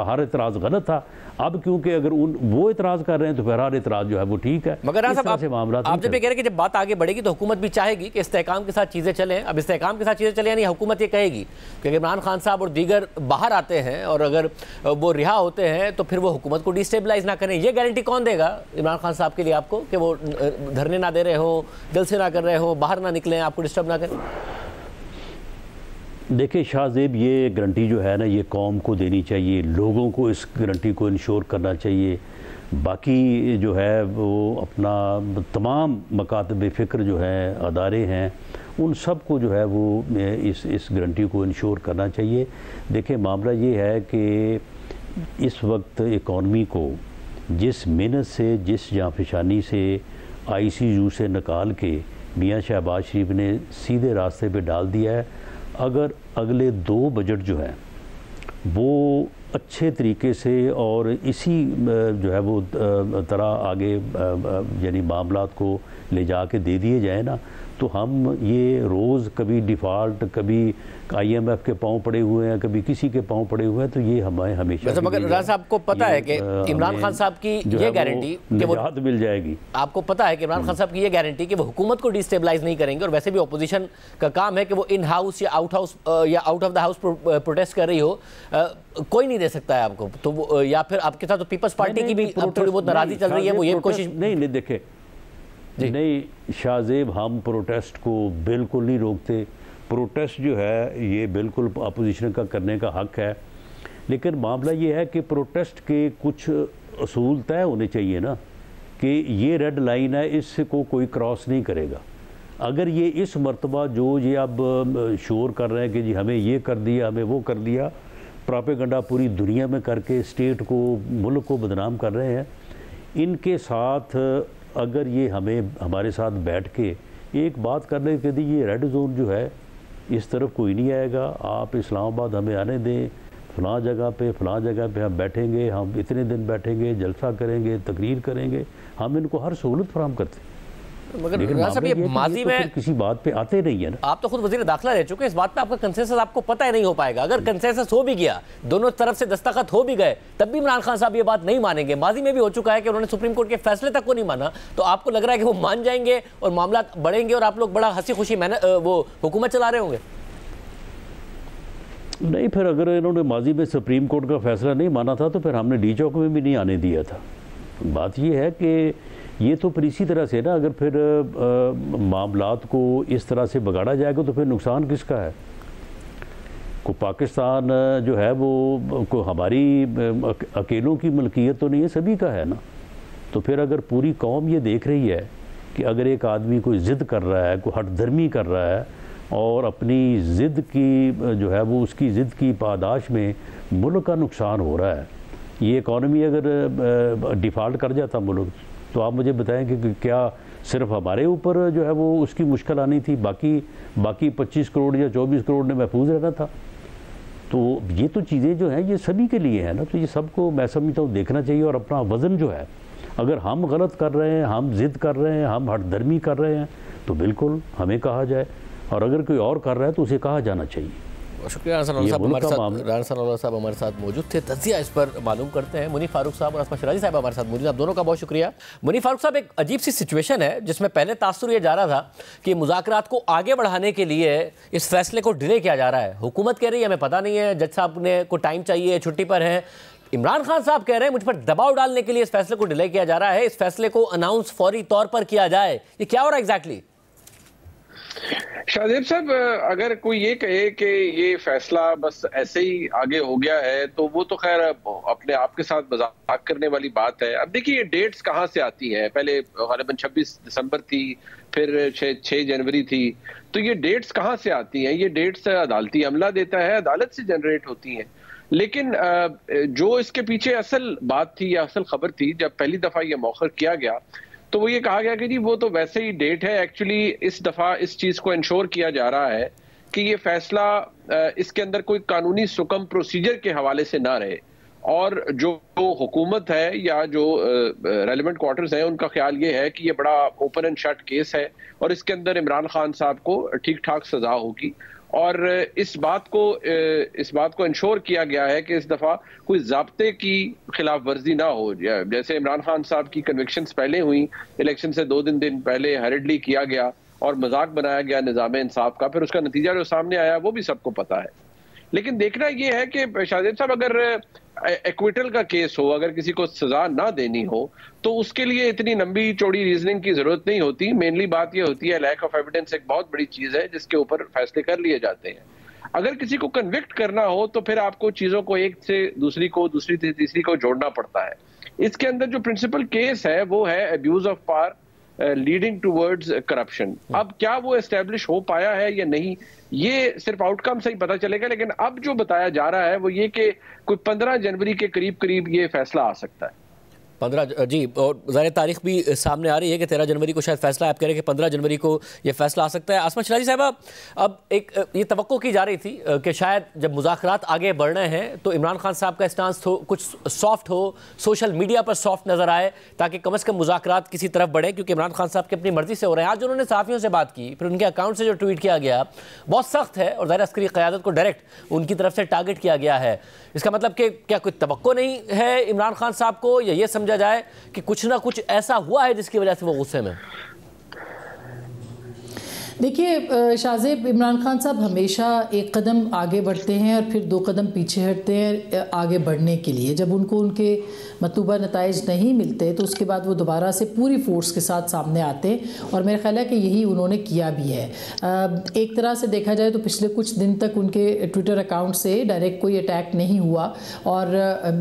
हर इतराज़ गलत था। अब क्योंकि अगर वो इतराज़ कर रहे हैं तो फिर हर इतराज़ जो है वो ठीक है। मगर आप जब ये कह रहे हैं कि जब बात आगे बढ़ेगी तो हुकूमत भी चाहेगी कि इस्तेहकाम के साथ चीज़ें चलें। अब इस्तेहकाम के साथ चीज़ें चलें यानी हुकूमत ये कहेगी कि इमरान खान साहब और दीगर बाहर आते हैं और अगर वो रिहा होते हैं तो फिर वो हुकूमत को डिस्टेबलाइज ना करें। ये गारंटी कौन देगा इमरान खान साहब के लिए आपको कि वो धरने ना दे रहे हो, जलसे ना कर रहे हो, बाहर ना निकलें, आपको डिस्टर्ब ना करें? देखिए शाहजेब, ये गारंटी जो है ना ये कौम को देनी चाहिए, लोगों को इस गारंटी को इंश्योर करना चाहिए। बाकी जो है वो अपना तमाम मकातब फ़िक्र जो है अदारे हैं उन सब को जो है वो इस गारंटी को इंश्योर करना चाहिए। देखिए मामला ये है कि इस वक्त इकॉनमी को जिस मेहनत से, जिस जांफशानी से ICU से निकाल के मियाँ शहबाज शरीफ ने सीधे रास्ते पे डाल दिया है, अगर अगले 2 बजट जो है वो अच्छे तरीके से और इसी जो है वो तरह आगे यानी मामलात को ले जाके दे दिए जाए ना, तो हम ये रोज़ कभी डिफ़ॉल्ट, कभी IMF के पाँव पड़े हुए हैं, कभी किसी के पाँव पड़े हुए हैं, तो ये हमें हमेशा मगर राजा साहब को पता है कि इमरान खान साहब की ये गारंटी कि वो मिल जाएगी। आपको पता है कि इमरान खान साहब की ये गारंटी कि वो हुकूमत को डिस्टेबलाइज नहीं करेंगे, और वैसे भी अपोजिशन का काम है कि वो इन हाउस या out of the house protest कर रही हो, कोई नहीं दे सकता है आपको। तो या फिर आपके साथ तो पीपल्स पार्टी की भी थोड़ी बहुत नाराज़गी चल रही है, वो ये कोशिश नहीं देखे नहीं शाहजेब, हम प्रोटेस्ट को बिल्कुल नहीं रोकते। प्रोटेस्ट जो है ये बिल्कुल अपोजिशन का करने का हक है, लेकिन मामला ये है कि प्रोटेस्ट के कुछ असूल तय होने चाहिए ना, कि ये रेड लाइन है, इसको कोई क्रॉस नहीं करेगा। अगर ये इस मर्तबा जो ये अब शोर कर रहे हैं कि जी हमें ये कर दिया, हमें वो कर दिया, प्रोपेगेंडा पूरी दुनिया में करके स्टेट को, मुल्क को बदनाम कर रहे हैं, इनके साथ अगर ये हमारे साथ बैठ के एक बात करने के लिए, ये रेड जोन जो है इस तरफ कोई नहीं आएगा, आप इस्लामाबाद हमें आने दें, फ़लाँ जगह पे हम बैठेंगे, हम इतने दिन बैठेंगे, जलसा करेंगे, तकरीर करेंगे, हम इनको हर सहूलत फराहम करते हैं। मगर ये माजी में किसी बात पे आते नहीं है ना। आप तो खुद वज़ीर दाखिला रह चुके हैं, इस बात पे आपका कंसेंसस आपको पता ही नहीं हो पाएगा। अगर कंसेंसस हो भी गया, दोनों तरफ से दस्तखत हो भी गए, तब भी इमरान खान साहब ये बात नहीं मानेंगे। माजी में भी हो चुका है कि उन्होंने सुप्रीम कोर्ट के फैसले तक को नहीं माना, तो आपको लग रहा है कि वो मान जाएंगे और मामला बढ़ेंगे और आप लोग बड़ा हंसी खुशी वो हुकूमत चला रहे होंगे? नहीं, फिर अगर इन्होंने माजी में सुप्रीम कोर्ट का फैसला नहीं माना था तो फिर हमने डी चौक में भी नहीं आने दिया था। बात ये है कि ये तो फिर इसी तरह से ना, अगर फिर मामलात को इस तरह से बिगाड़ा जाएगा तो फिर नुकसान किसका है? को पाकिस्तान जो है वो को हमारी अकेलों की मलकियत तो नहीं है, सभी का है ना। तो फिर अगर पूरी कौम ये देख रही है कि अगर एक आदमी कोई ज़िद कर रहा है, कोई हठधर्मी कर रहा है और अपनी ज़िद की जो है वो उसकी ज़िद की पादाश में मुल्क का नुकसान हो रहा है, ये इकॉनमी अगर डिफ़ॉल्ट कर जाता मुल्क, तो आप मुझे बताएं कि क्या सिर्फ हमारे ऊपर जो है वो उसकी मुश्किल आनी थी, बाकी 25 करोड़ या 24 करोड़ ने महफूज रहना था? तो ये तो चीज़ें जो हैं ये सभी के लिए है ना, तो ये सबको मैं समझता हूँ देखना चाहिए। और अपना वज़न जो है, अगर हम गलत कर रहे हैं, हम ज़िद कर रहे हैं, हम हठधर्मी कर रहे हैं, तो बिल्कुल हमें कहा जाए, और अगर कोई और कर रहा है तो उसे कहा जाना चाहिए। शुक्रिया राना साहब हमारे साथ मौजूद थे। तजिया इस पर मालूम करते हैं मुनीफ फारूक साहब और असमा शराजी साहब हमारे साथ मौजूद। आप दोनों का बहुत शुक्रिया। मुनीफ फारूक साहब, एक अजीब सी सिचुएशन है जिसमें पहले तासुर ये जा रहा था कि मुज़ाकरात को आगे बढ़ाने के लिए इस फैसले को डिले किया जा रहा है। हुकूमत कह रही है हमें पता नहीं है, जज साहब ने को टाइम चाहिए, छुट्टी पर है। इमरान खान साहब कह रहे हैं मुझ पर दबाव डालने के लिए इस फैसले को डिले किया जा रहा है, इस फैसले को अनाउंस फौरी तौर पर किया जाए। ये क्या हो रहा है एग्जैक्टली? शाहजेब साहब, अगर कोई ये कहे कि ये फैसला बस ऐसे ही आगे हो गया है तो वो तो खैर अपने आप के साथ मजाक करने वाली बात है। अब देखिए ये डेट्स कहाँ से आती हैं, पहले ग़ालिबन 26 दिसंबर थी, फिर 6 जनवरी थी, तो ये डेट्स कहाँ से आती हैं? ये डेट्स अदालती अमला देता है, अदालत से जनरेट होती हैं। लेकिन जो इसके पीछे असल बात थी या असल खबर थी, जब पहली दफा ये मौखर किया गया तो वो ये कहा गया कि जी वो तो वैसे ही डेट है। एक्चुअली इस दफा इस चीज को इंश्योर किया जा रहा है कि ये फैसला इसके अंदर कोई कानूनी सुकम प्रोसीजर के हवाले से ना रहे, और जो हुकूमत है या जो रेलेवेंट क्वार्टर्स हैं उनका ख्याल ये है कि ये बड़ा ओपन एंड शट केस है और इसके अंदर इमरान खान साहब को ठीक ठाक सजा होगी। और इस बात को इंश्योर किया गया है कि इस दफा कोई ज़ाब्ते की खिलाफ वर्जी ना हो। जैसे इमरान खान साहब की कन्विक्शंस पहले हुई, इलेक्शन से 2 दिन पहले हरिडली किया गया और मजाक बनाया गया निज़ाम इंसाफ का, फिर उसका नतीजा जो सामने आया वो भी सबको पता है। लेकिन देखना यह है कि शाहजेब साहब, अगर एक्विटल का केस हो, अगर किसी को सजा ना देनी हो, तो उसके लिए इतनी लंबी चौड़ी रीजनिंग की जरूरत नहीं होती। मेनली बात यह होती है लैक ऑफ एविडेंस एक बहुत बड़ी चीज है जिसके ऊपर फैसले कर लिए जाते हैं। अगर किसी को कन्विक्ट करना हो तो फिर आपको चीजों को एक से दूसरी से तीसरी को जोड़ना पड़ता है। इसके अंदर जो प्रिंसिपल केस है वो है abuse of power leading towards corruption. अब क्या वो एस्टेब्लिश हो पाया है या नहीं, ये सिर्फ आउटकम से ही पता चलेगा। लेकिन अब जो बताया जा रहा है वो ये कि कोई 15 जनवरी के करीब ये फैसला आ सकता है। 15 जी, और ज़ाहिर तारीख भी सामने आ रही है कि 13 जनवरी को शायद फैसला, आप कह रहे हैं कि 15 जनवरी को ये फैसला आ सकता है। आसमा शराजी साहबा, अब एक ये तवक्को की जा रही थी कि शायद जब मुज़ाकरात आगे बढ़ रहे हैं तो इमरान खान साहब का स्टांस कुछ सॉफ्ट हो, सोशल मीडिया पर सॉफ्ट नज़र आए, ताकि कम अज़ कम मुज़ाकरात किसी तरफ बढ़े, क्योंकि इमरान खान साहब की अपनी मर्जी से हो रहे हैं। आज उन्होंने सहाफ़ियों से बात की, फिर उनके अकाउंट से जो ट्वीट किया गया बहुत सख्त है और ज़ाहिर अस्करी क़यादत को डायरेक्ट उनकी तरफ से टारगेट किया गया है। इसका मतलब कि क्या कोई तवक्को नहीं है इमरान खान साहब को, या ये समझा जाए कि कुछ ना कुछ ऐसा हुआ है जिसकी वजह से वो गुस्से में? देखिए शाहजेब, इमरान खान साहब हमेशा एक कदम आगे बढ़ते हैं और फिर 2 कदम पीछे हटते हैं आगे बढ़ने के लिए। जब उनको उनके मतलूबा नताइज नहीं मिलते तो उसके बाद वो दोबारा से पूरी फोर्स के साथ सामने आते हैं, और मेरा ख्याल है कि यही उन्होंने किया भी है। एक तरह से देखा जाए तो पिछले कुछ दिन तक उनके ट्विटर अकाउंट से डायरेक्ट कोई अटैक नहीं हुआ, और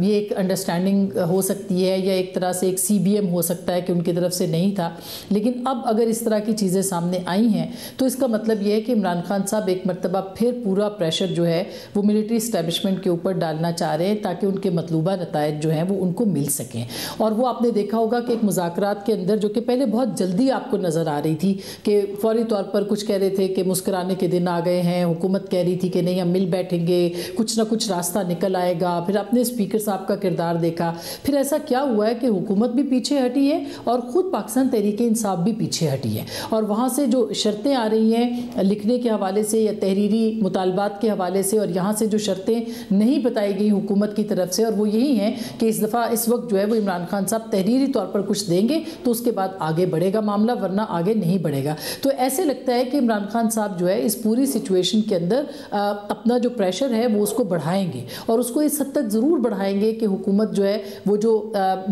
ये एक अंडरस्टैंडिंग हो सकती है या एक तरह से एक CBM हो सकता है कि उनकी तरफ से नहीं था। लेकिन अब अगर इस तरह की चीज़ें सामने आई हैं तो इसका मतलब ये है कि इमरान खान साहब एक मरतबा फिर पूरा प्रेशर जो है वो मिलिट्री इस्टेब्लिशमेंट के ऊपर डालना चाह रहे हैं, ताकि उनके मतलूबा नतायज जो हैं वो उनको मिल सकें। और वो आपने देखा होगा कि एक मुज़ाकरात के अंदर, जो कि पहले बहुत जल्दी आपको नज़र आ रही थी कि फौरी तौर पर कुछ कह रहे थे कि मुस्कुराने के दिन आ गए हैं, हुकूमत कह रही थी कि नहीं हम मिल बैठेंगे, कुछ ना कुछ रास्ता निकल आएगा। फिर आपने स्पीकर साहब का किरदार देखा, फिर ऐसा क्या हुआ है कि हुकूमत भी पीछे हटी है और ख़ुद पाकिस्तान तहरीक-ए-इंसाफ भी पीछे हटी है, और वहाँ से जो शर्तें आ रही हैं लिखने के हवाले से या तहरीरी मुतालबात के हवाले से, और यहाँ से जो शर्तें नहीं बताई गई हुकूमत की तरफ से, और वो यही हैं कि इस दफ़ा इस वक्त जो है वो इमरान खान साहब तहरीरी तौर पर कुछ देंगे तो उसके बाद आगे बढ़ेगा मामला, वरना आगे नहीं बढ़ेगा। तो ऐसे लगता है कि इमरान खान साहब जो है इस पूरी सिचुएशन के अंदर अपना जो प्रेशर है वो उसको बढ़ाएंगे, और उसको इस हद तक ज़रूर बढ़ाएंगे कि हुकूमत जो है वो जो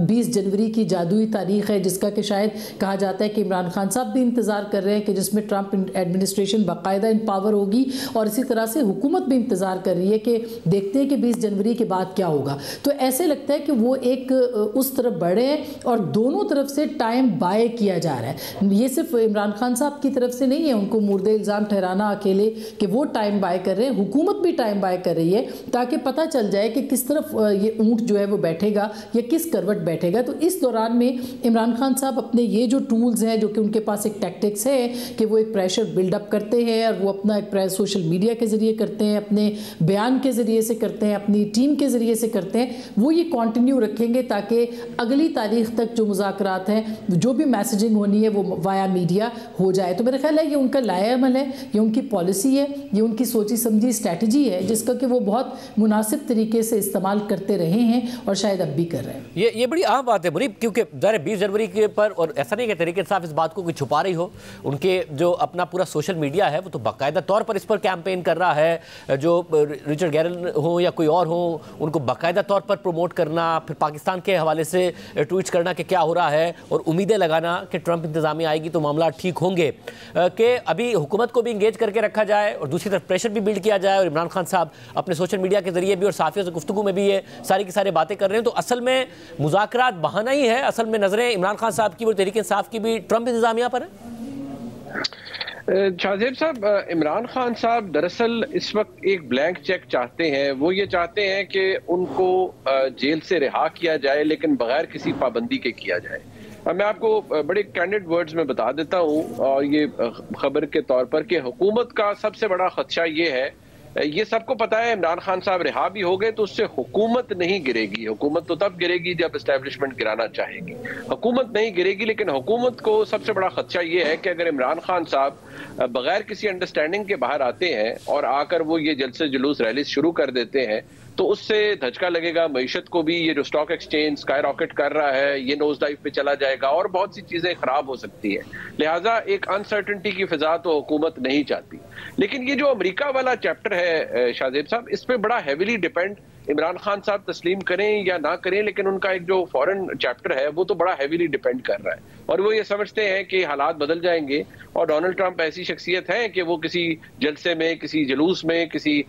20 जनवरी की जादुई तारीख है, जिसका कि शायद कहा जाता है कि इमरान खान साहब भी इंतज़ार कर रहे हैं कि जिसमें ट्रंप एडमिनिस्ट्रेशन बाकायदा इन पावर होगी, और इसी तरह से हुकूमत भी इंतज़ार कर रही है कि देखते हैं कि 20 जनवरी के बाद क्या होगा। तो ऐसे लगता है कि वो एक उस तरफ बढ़े हैं और दोनों तरफ से टाइम बाय किया जा रहा है। ये सिर्फ इमरान खान साहब की तरफ से नहीं है उनको मुर्दे इल्ज़ाम ठहराना अकेले कि वो टाइम बाय कर रहे हैं, हुकूमत भी टाइम बाय कर रही है, ताकि पता चल जाए कि किस तरफ ये ऊँट जो है वो बैठेगा या किस करवट बैठेगा। तो इस दौरान में इमरान खान साहब अपने ये जो टूल्स हैं, जो कि उनके पास एक टैक्टिक्स है कि वो एक प्रेशर बिल्डअप करते हैं, और वो अपना एक सोशल मीडिया के ज़रिए करते हैं, अपने बयान के ज़रिए से करते हैं, अपनी टीम के ज़रिए से करते हैं, वो ये कंटिन्यू रखेंगे ताकि अगली तारीख तक जो मुज़ाकरात हैं, जो भी मैसेजिंग होनी है वो वाया मीडिया हो जाए। तो मेरा ख्याल है ये उनका लाएअमल है, ये उनकी पॉलिसी है, ये उनकी सोची समझी स्ट्रैटेजी है, जिसका कि वो बहुत मुनासिब तरीके से इस्तेमाल करते रहे हैं और शायद अब भी कर रहे हैं। ये बड़ी आम बात है मुनीब, क्योंकि ज़ाहिर 20 जनवरी के पर, और ऐसा नहीं कि तहरीक इंसाफ इस बात को कोई छुपा रही हो, उनके जो अपना पूरा सोशल मीडिया है वो तो बाकायदा तौर पर इस पर कैंपेन कर रहा है। जो रिचर्ड गैरल हो या कोई और हो, उनको बाकायदा तौर पर प्रमोट करना, फिर पाकिस्तान के हवाले से ट्वीट्स करना कि क्या हो रहा है, और उम्मीदें लगाना कि ट्रंप इंतज़ामिया आएगी तो मामला ठीक होंगे, कि अभी हुकूमत को भी इंगेज करके रखा जाए और दूसरी तरफ प्रेशर भी बिल्ड किया जाए। और इमरान खान साहब अपने सोशल मीडिया के जरिए भी और साफियों से गुफ्तगू में भी ये सारी की सारी बातें कर रहे हैं। तो असल में मुज़ाकरात बहाना ही है, असल में नज़रें इमरान खान साहब की और तहरीक इंसाफ की भी ट्रंप इंतज़ामिया पर है। शाहजेब साहब, इमरान खान साहब दरअसल इस वक्त एक ब्लैंक चेक चाहते हैं। वो ये चाहते हैं कि उनको जेल से रिहा किया जाए, लेकिन बगैर किसी पाबंदी के किया जाए। मैं आपको बड़े कैंडिड वर्ड्स में बता देता हूँ, और ये खबर के तौर पर कि हुकूमत का सबसे बड़ा खदशा ये है ये सबको पता है इमरान खान साहब रिहा भी हो गए तो उससे हुकूमत नहीं गिरेगी। हुकूमत तो तब गिरेगी जब एस्टेब्लिशमेंट गिराना चाहेगी। हुकूमत नहीं गिरेगी, लेकिन हुकूमत को सबसे बड़ा खदशा ये है कि अगर इमरान खान साहब बगैर किसी अंडरस्टैंडिंग के बाहर आते हैं और आकर वो ये जलसे जुलूस रैली शुरू कर देते हैं तो उससे धचका लगेगा मईशत को भी। ये जो स्टॉक एक्सचेंज स्काई रॉकेट कर रहा है ये नोज डाइव पे चला जाएगा और बहुत सी चीजें खराब हो सकती है। लिहाजा एक अनसर्टेनिटी की फिजा तो हुकूमत नहीं चाहती। लेकिन ये जो अमेरिका वाला चैप्टर है शाहजेब साहब, इस पे बड़ा हैविली डिपेंड इमरान खान साहब तस्लीम करें या ना करें, लेकिन उनका एक जो फॉरेन चैप्टर है वो तो बड़ा हैविली डिपेंड कर रहा है। और वो ये समझते हैं कि हालात बदल जाएंगे और डोनाल्ड ट्रंप ऐसी शख्सियत है कि वो किसी जलसे में, किसी जुलूस में, किसी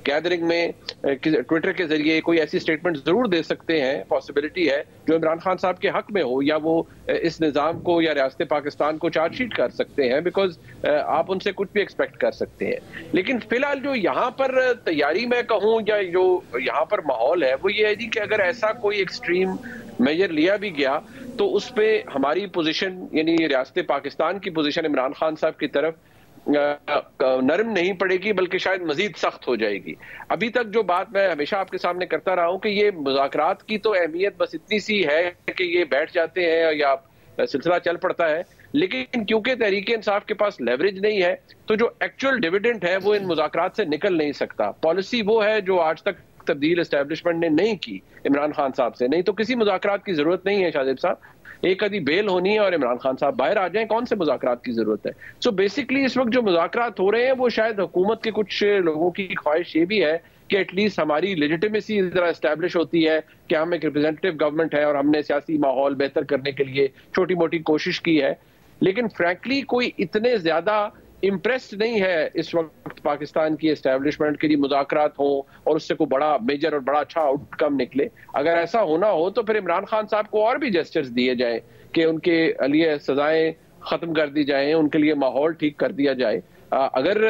गैदरिंग में ट्विटर के जरिए कोई ऐसी स्टेटमेंट जरूर दे सकते हैं, पॉसिबिलिटी है जो इमरान खान साहब के हक में हो, या वो इस निज़ाम को या रियासत पाकिस्तान को चार्जशीट कर सकते हैं। बिकॉज आप उनसे कुछ भी एक्सपेक्ट कर सकते हैं। लेकिन फिलहाल जो यहाँ पर तैयारी मैं कहूँ या जो यहाँ पर माहौल है वो ये है जी कि अगर ऐसा कोई एक्सट्रीम मेजर लिया भी गया तो उस पर हमारी पोजीशन यानी रियासत पाकिस्तान की पोजीशन इमरान खान साहब की तरफ नरम नहीं पड़ेगी बल्कि शायद मजीद सख्त हो जाएगी। अभी तक जो बात मैं हमेशा आपके सामने करता रहा हूं कि ये मुज़ाकरात की तो अहमियत बस इतनी सी है कि ये बैठ जाते हैं या सिलसिला चल पड़ता है, लेकिन क्योंकि तहरीक इंसाफ के पास लेवरेज नहीं है तो जो एक्चुअल डिविडेंड है वो इन मुज़ाकरात से निकल नहीं सकता। पॉलिसी वो है जो आज तक तब्दील एस्टेब्लिशमेंट ने नहीं की इमरान खान साहब से। नहीं तो किसी मुज़ाकरात की जरूरत नहीं है शाहजेब साहब, एक आधी बेल होनी है और इमरान खान साहब बाहर आ जाएं, कौन से मुज़ाकरात की जरूरत है। सो बेसिकली इस वक्त जो मुज़ाकरात हो रहे हैं वो शायद हुकूमत के कुछ लोगों की ख्वाहिश ये भी है कि एटलीस्ट हमारी लेजिटिमेसी इस तरह एस्टैब्लिश होती है कि हम एक रिप्रेजेंटेटिव गवर्नमेंट है और हमने सियासी माहौल बेहतर करने के लिए छोटी मोटी कोशिश की है। लेकिन फ्रैंकली कोई इतने ज्यादा इम्प्रेस्ड नहीं है इस वक्त पाकिस्तान की एस्टैब्लिशमेंट के लिए मुज़ाकरात हो और उससे कोई बड़ा मेजर और बड़ा अच्छा आउटकम निकले। अगर ऐसा होना हो तो फिर इमरान खान साहब को और भी जेस्चर्स दिए जाए कि उनके लिए सजाएं खत्म कर दी जाएं, उनके लिए माहौल ठीक कर दिया जाए। अगर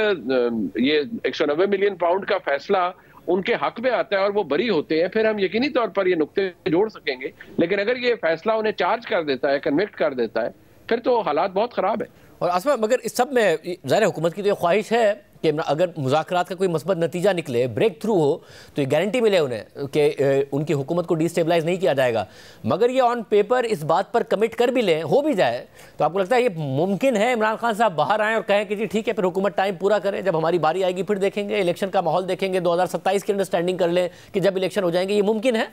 ये 190 मिलियन पाउंड का फैसला उनके हक में आता है और वो बरी होते हैं फिर हम यकीनी तौर पर ये नुक्ते जोड़ सकेंगे। लेकिन अगर ये फैसला उन्हें चार्ज कर देता है, कन्विक्ट कर देता है, फिर तो हालात बहुत खराब है। और आसमा मगर इस सब में ज़ाहिर हुकूमत की तो ये ख्वाहिश है कि अगर मुज़ाकरात का कोई मस्बत नतीजा निकले, ब्रेक थ्रू हो, तो ये गारंटी मिले उन्हें कि उनकी हुकूमत को डिस्टेबलाइज नहीं किया जाएगा। मगर ये ऑन पेपर इस बात पर कमिट कर भी लें, हो भी जाए, तो आपको लगता है ये मुमकिन है इमरान खान साहब बाहर आएँ और कहें कि जी ठीक है फिर हुकूमत टाइम पूरा करे, जब हमारी बारी आएगी फिर देखेंगे, इलेक्शन का माहौल देखेंगे, 2027 की अंडरस्टैंडिंग कर लें कि जब इलेक्शन हो जाएंगे, ये मुमकिन है?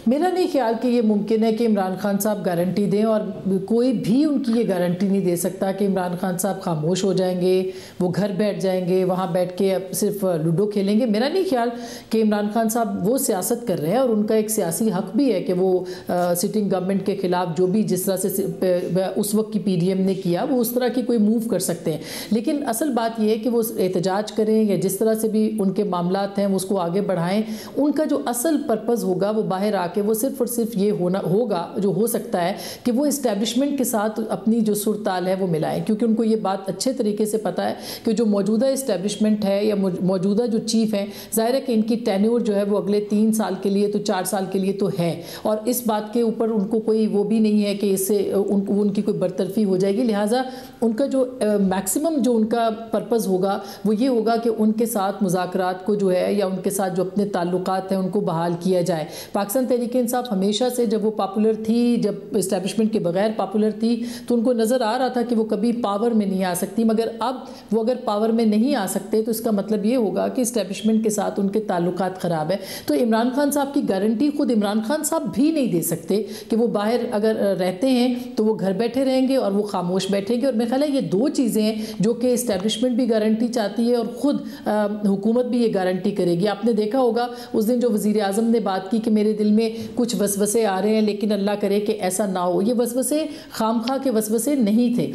मेरा नहीं ख्याल कि ये मुमकिन है कि इमरान खान साहब गारंटी दें, और कोई भी उनकी ये गारंटी नहीं दे सकता कि इमरान खान साहब खामोश हो जाएंगे, वो घर बैठ जाएंगे, वहाँ बैठ के अब सिर्फ लूडो खेलेंगे। मेरा नहीं ख्याल कि इमरान खान साहब वो सियासत कर रहे हैं और उनका एक सियासी हक भी है कि वो सिटिंग गवर्नमेंट के ख़िलाफ़ जो भी जिस तरह से उस वक्त की PDM ने किया वो उस तरह की कोई मूव कर सकते हैं। लेकिन असल बात यह है कि वो एहतजाज करें या जिस तरह से भी उनके मामलात हैं वो उसको आगे बढ़ाएँ। उनका जो असल पर्पज़ होगा वो बाहर आके वो सिर्फ और सिर्फ ये होगा जो हो सकता है कि वो इस्टेब्लिशमेंट के साथ अपनी जो सुरताल है वो मिलाएं, क्योंकि उनको ये बात अच्छे तरीके से पता है कि जो मौजूदा इस्टेब्लिशमेंट है या मौजूदा जो चीफ हैं, ज़ाहिर है कि इनकी टेन्योर जो है वो अगले 3 साल के लिए तो 4 साल के लिए तो है, और इस बात के ऊपर उनको कोई वो भी नहीं है कि इससे उनकी कोई बरतरफी हो जाएगी। लिहाजा उनका जो मैक्सिमम जो उनका पर्पज़ होगा वो ये होगा कि उनके साथ मुज़ाकरात को जो है या उनके साथ जो अपने ताल्लुकात हैं उनको बहाल किया जाए। पाकिस्तान तहरीक इंसाफ हमेशा से जब वो पॉपुलर थी, जब इस्टेब्लिशमेंट के बगैर पॉपुलर थी, तो उनको नज़र आ रहा था कि वो कभी पावर में नहीं आ सकती। मगर अब वो अगर पावर में नहीं आ सकते तो इसका मतलब ये होगा कि इस्टेब्लिशमेंट के साथ उनके ताल्लुकात ख़राब है। तो इमरान खान साहब की गारंटी खुद इमरान खान साहब भी नहीं दे सकते कि वो बाहर अगर रहते हैं तो वो घर बैठे रहेंगे और वो खामोश बैठेंगे। और मेरा ख्याल है ये 2 चीज़ें हैं जो कि इस्टेब्लिशमेंट भी गारंटी चाहती है और ख़ुद हुकूमत भी ये गारंटी करेगी। आपने देखा होगा उस दिन जो वज़ीर आज़म ने बात की कि मेरे दिल में कुछ वसवसे आ रहे हैं लेकिन अल्लाह करे कि ऐसा ना हो, ये वसवसे खामखा के वसवसे नहीं थे।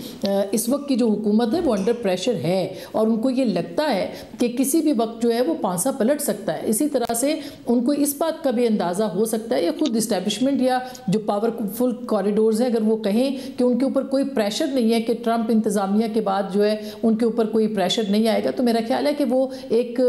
इस वक्त की जो हुकूमत है वो अंडर प्रेशर है और उनको ये लगता है कि किसी भी वक्त जो है वो पांसा पलट सकता है। इसी तरह से उनको इस बात का भी अंदाज़ा हो सकता है या खुद इस्टेब्लिशमेंट या जो पावरफुल कॉरिडोर्स हैं अगर वो कहें कि उनके ऊपर कोई प्रेशर नहीं है, कि ट्रंप इंतज़ामिया के बाद जो है उनके ऊपर कोई प्रेशर नहीं आएगा, तो मेरा ख्याल है कि वो एक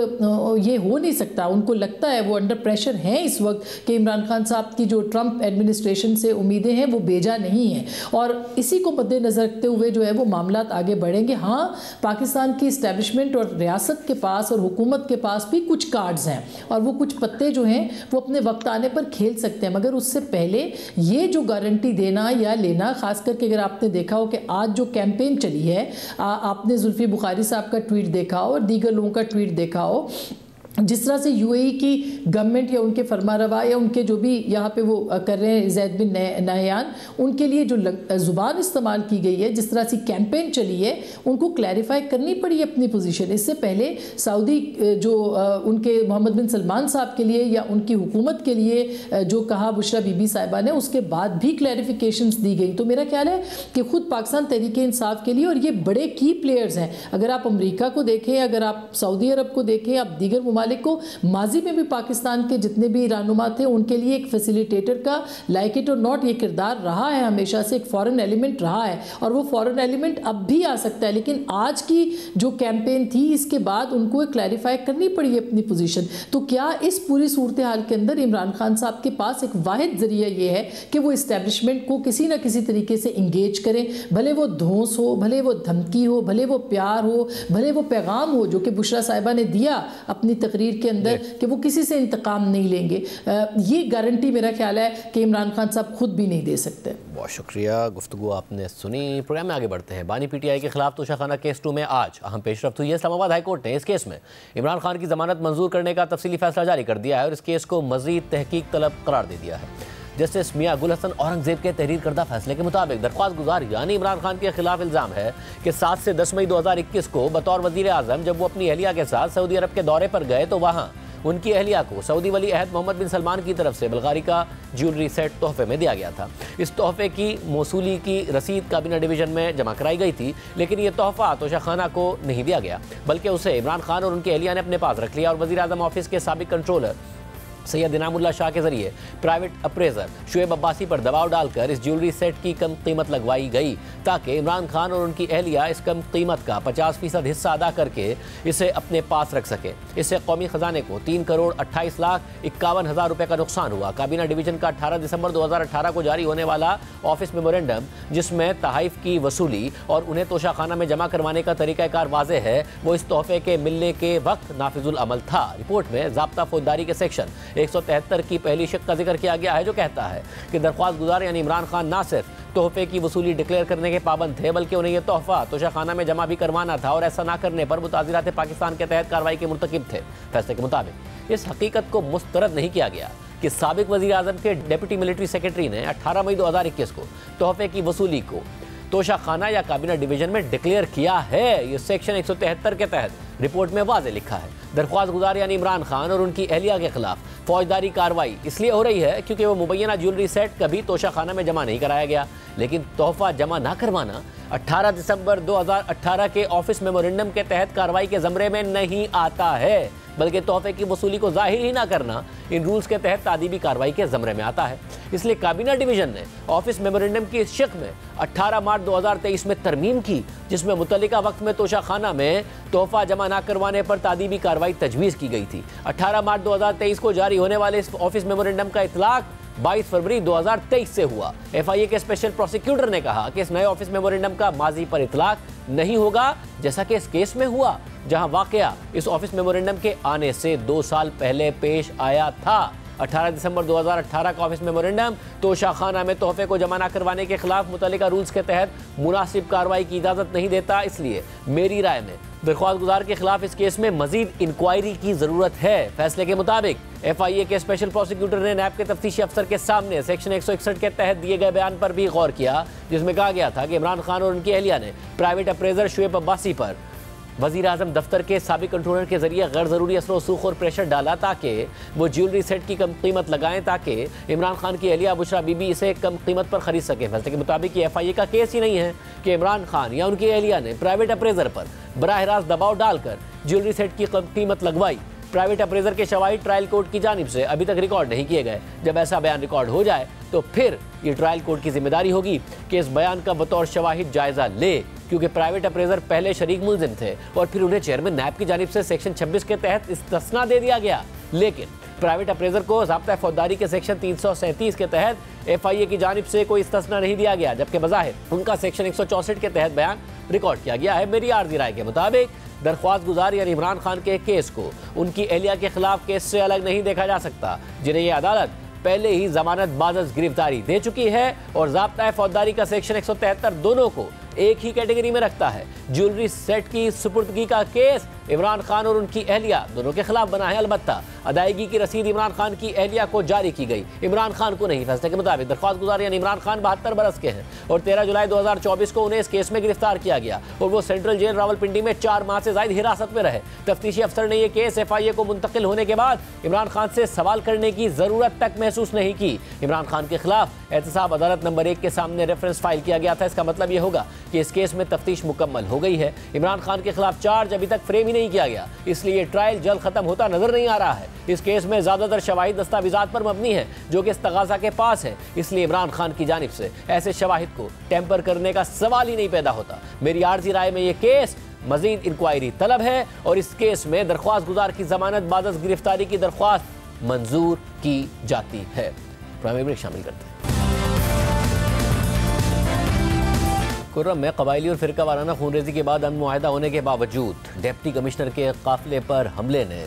ये हो नहीं सकता। उनको लगता है, वो अंडर प्रेशर हैं इस वक्त कि इमरान खान साहब की जो ट्रंप एडमिनिस्ट्रेशन से उम्मीदें हैं वो बेजा नहीं हैं, और इसी को मद्देनज़र रखते हुए जो है वो मामला आगे बढ़ेंगे। हाँ, पाकिस्तान की इस्टेब्लिशमेंट और रियासत के पास और हुकूमत के पास भी कुछ कार्ड्स हैं और वो कुछ पत्ते जो हैं वो अपने वक्त आने पर खेल सकते हैं, मगर उससे पहले ये जो गारंटी देना या लेना, खास करके अगर आपने देखा हो कि आज जो कैंपेन चली है, आपने जुल्फी बुखारी साहब का ट्वीट देखा हो और दीगर लोगों का ट्वीट देखा हो, जिस तरह से यूएई की गवर्नमेंट या उनके फरमारवा या उनके जो भी यहाँ पे वो कर रहे हैं ज़ैद बिन नहयान, उनके लिए जो ज़ुबान इस्तेमाल की गई है, जिस तरह से कैंपेन चली है, उनको क्लैरिफाई करनी पड़ी अपनी पोजीशन। इससे पहले सऊदी जो उनके मोहम्मद बिन सलमान साहब के लिए या उनकी हुकूमत के लिए जो कहा बुशरा बीबी साहिबा ने, उसके बाद भी क्लैरिफिकेशंस दी गई। तो मेरा ख्याल है कि ख़ुद पाकिस्तान तहरीके इंसाफ के लिए, और ये बड़े की प्लेयर्स हैं, अगर आप अमरीका को देखें, अगर आप सऊदी अरब को देखें, आप दीगर ममालिक को, माजी में भी पाकिस्तान के जितने भी रहनुमा थे उनके लिए एक फैसिलिटेटर का लाइक इट और नॉट ये किरदार रहा है, हमेशा से एक फॉरेन एलिमेंट रहा है, और वो फॉरेन एलिमेंट अब भी आ सकता है। लेकिन आज की जो कैंपेन थी, इसके बाद उनको क्लैरिफाई करनी पड़ी अपनी पोजीशन। तो क्या इस पूरी सूरत हाल के अंदर इमरान खान साहब के पास एक वाहिद जरिया ये है कि वो इस्टेब्लिशमेंट को किसी ना किसी तरीके से इंगेज करें, भले वो धौंस हो, भले वो धमकी हो, भले वो प्यार हो, भले वो पैगाम हो, जो कि बुशरा साहिबा ने दिया अपनी तकरीर के अंदर कि वो किसी से इंतकाम नहीं लेंगे, ये गारंटी मेरा ख्याल है कि इमरान खान साहब खुद भी नहीं दे सकते। बहुत शुक्रिया, गुफ्तगू आपने सुनी। प्रोग्राम में आगे बढ़ते हैं। बानी पीटीआई के खिलाफ तोशाखाना केस 2 में आज अहम पेशरफ्त हुई है। इस्लामाबाद हाईकोर्ट ने इस केस में इमरान खान की जमानत मंजूर करने का तफसीली फैसला जारी कर दिया है और इस केस को मजीद तहकीक तलब करार दे दिया है। जस्टिस मियां गुल हसन औरंगजेब के तहरीर करदा फैसले के मुताबिक दरख्वास्त गुजार यानी इमरान खान के खिलाफ इल्ज़ाम है कि 7 से 10 मई 2021 को बतौर वजीर आजम जब वो अपनी अहलिया के साथ सऊदी अरब के दौरे पर गए तो वहाँ उनकी अहलिया को सऊदी वली अहद मोहम्मद बिन सलमान की तरफ से बल्गारी का ज्वेलरी सेट तोहफे में दिया गया था। इस तोहफे की मौसूली की रसीद काबीना डिवीजन में जमा कराई गई थी, लेकिन यह तोहफा तोशाखाना को नहीं दिया गया, बल्कि उसे इमरान खान और उनकी अहलिया ने अपने पास रख लिया और वज़ीर आज़म ऑफिस के साबिक कंट्रोलर सैयद इनामुल्लाह शाह के जरिए प्राइवेट अप्रेजर शुएब अब्बासी पर दबाव डालकर इस ज्वेलरी सेट की कम कीमत लगवाई गई ताकि इमरान खान और उनकी अहलिया इस कम कीमत का 50% हिस्सा अदा करके इसे अपने पास रख सके। इससे कौमी खजाने को 3,28,51,000 रुपए का नुकसान हुआ। काबीना डिवीजन का 18 दिसंबर 2018 को जारी होने वाला ऑफिस मेमोरेंडम, जिसमें तहाइफ की वसूली और उन्हें तोशाखाना में जमा करवाने का तरीक़ाकार वाज़ेह है, वो इस तोहफे के मिलने के वक्त नाफिजुल अमल था। रिपोर्ट में ज़ाब्ता फौजदारी के सेक्शन 173 की पहली शिक का जिक्र किया गया है, जो कहता है कि दरख्वास्त गुजार यानी इमरान खान ना सिर्फ तोहफे की वसूली डिक्लेयर करने के पाबंद थे, बल्कि उन्हें यह तोहफा तोशाखाना में जमा भी करवाना था और ऐसा ना करने पर मुताज़िरात पाकिस्तान के तहत कार्रवाई के मुर्तकिब थे। फैसले के मुताबिक इस हकीकत को मुस्तरद नहीं किया गया कि साबिक वज़ीर आज़म के डिप्टी मिलिट्री सेक्रेटरी ने 18 मई 2021 को तोहफे की वसूली को तोशाखाना या काबीना डिवीजन में डिक्लेयर किया है। ये सेक्शन 173 के तहत रिपोर्ट में वाज़े लिखा है। दरख्वास्त गुजार यानी इमरान खान और उनकी अहलिया के खिलाफ फौजदारी कार्रवाई इसलिए हो रही है क्योंकि वो मुबैना ज्वेलरी सेट कभी तोशाखाना में जमा नहीं कराया गया, लेकिन तोहफा जमा ना करवाना 18 दिसंबर 2018 के ऑफिस मेमोरेंडम के तहत कार्रवाई के ज़मरे में नहीं आता है, बल्कि तोहफे की वसूली को जाहिर ही ना करना इन रूल्स के तहत तादीबी कार्रवाई के ज़मरे में आता है। इसलिए काबीना डिवीजन ने ऑफिस मेमोरेंडम की इस शिक में 18 मार्च 2023 में तरमीम की, जिसमें मुतल्लिका वक्त में तोशाखाना में तोहफा जमा ना करवाने पर तादीबी कार्रवाई तजवीज़ की गई थी। 18 मार्च 2023 को जारी होने वाले इस ऑफिस मेमोरेंडम का इतलाक 22 फरवरी 2023 से हुआ। FIA के स्पेशल प्रोसिक्यूटर ने कहा कि इस नए ऑफिस मेमोरेंडम का माजी पर इतलाक नहीं होगा, जैसा कि इस केस में हुआ, जहां वाकया इस ऑफिस मेमोरेंडम के आने से 2 साल पहले पेश आया था। 18 दिसंबर 2018 का ऑफिस मेमोरेंडम तोशाखाना में तोहफे को जमा न करवाने के खिलाफ मुतल्लिका रूल्स के तहत मुनासिब कार्रवाई की इजाज़त नहीं देता। इसलिए मेरी राय में दरख्वास्त गुजार के खिलाफ इस केस में मजीद इंक्वायरी की ज़रूरत है। फैसले के मुताबिक FIA के स्पेशल प्रोसिक्यूटर ने नैब के तफ्तीशी अफसर के सामने सेक्शन 161 के तहत दिए गए बयान पर भी गौर किया, जिसमें कहा गया था कि इमरान खान और उनकी अहलिया ने प्राइवेट अप्रेजर शुएब अब्बासी पर वज़ीर आज़म दफ्तर के साबिक कंट्रोलर के जरिए गैर ज़रूरी असर वसूख और प्रेशर डाला ताकि वो ज्वेलरी सेट की कम कीमत लगाएं, ताकि इमरान खान की अहलिया बुशरा बीबी इसे कम कीमत पर खरीद सकें। फैसले के मुताबिक ये FIA का केस ही नहीं है कि इमरान खान या उनकी अहलिया ने प्राइवेट अप्रेजर पर बराह रास्त दबाव डालकर ज्वेलरी सेट की कम कीमत लगवाई। प्राइवेट अप्रेजर के शवाहिद ट्रायल कोर्ट की जानिब से अभी तक रिकॉर्ड नहीं किए गए। जब ऐसा बयान रिकॉर्ड हो जाए तो फिर ये ट्रायल कोर्ट की जिम्मेदारी होगी कि इस बयान का बतौर शवाहिद जायजा ले, क्योंकि प्राइवेट अप्रेजर पहले शरीक मुलजिम थे और फिर उन्हें चेयरमैन नैब की जानिब से सेक्शन 26 के तहत इस्तिस्ना दे दिया गया। लेकिन प्राइवेट अप्रेजर को ज़ाब्ता फौजदारी के सेक्शन 337 के तहत FIA की जानिब से कोई इस्तिस्ना नहीं दिया गया, जबकि बज़ाहिर उनका सेक्शन 164 के तहत बयान रिकॉर्ड किया गया है। मेरी आर्जी राय के मुताबिक दरख्वास्त गुजार यानी इमरान खान के केस को उनकी एहलिया के खिलाफ केस से अलग नहीं देखा जा सकता, जिन्हें यह अदालत पहले ही जमानत बाजस गिरफ्तारी दे चुकी है और ज़ाब्ता फौजदारी का सेक्शन 173 दोनों को एक ही कैटेगरी में रखता है। ज्वेलरी सेट की सुपुर्दगी का केस इमरान खान और उनकी एहलिया दोनों के खिलाफ बना है। अलबत्ता अदायगी की रसीद इमरान खान की एहलिया को जारी की गई, इमरान खान को नहीं। फैसले के मुताबिक दरख्वास्त गुजार यानी इमरान खान 72 बरस के हैं और 13 जुलाई 2024 को उन्हें इस केस में गिरफ्तार किया गया और वो सेंट्रल जेल रावलपिंडी में 4 माह से ज्यादा हिरासत में रहे। तफ्तीशी अफसर ने यह केस FIA को मुंतकिल होने के बाद इमरान खान से सवाल करने की जरूरत तक महसूस नहीं की। इमरान खान के खिलाफ एहतसाब अदालत नंबर 1 के सामने रेफरेंस फाइल किया गया था। इसका मतलब यह होगा कि इस केस में तफ्तीश मुकम्मल हो गई है। इमरान खान के खिलाफ चार्ज अभी तक फ्रेम ही नहीं किया गया, इसलिए ट्रायल जल्द खत्म होता नजर नहीं आ रहा है। इस केस में ज्यादातर शवाहिद दस्तावेजात पर मबनी है जो कि इस तगाजा के पास है, इसलिए इमरान खान की जानिब से ऐसे शवाहिद को टेम्पर करने का सवाल ही नहीं पैदा होता। मेरी आर्जी राय में यह केस मजीद इंक्वायरी तलब है और इस केस में दरख्वास्त गुजार की जमानत बादस गिरफ्तारी की दरख्वास्त मंजूर की जाती है। शामिल करते हैं। कुर्रम में कबायली और फिरका वाराना खूनरेजी के बाद अमन मुआहदा होने के बावजूद डिप्टी कमिश्नर के काफिले पर हमले ने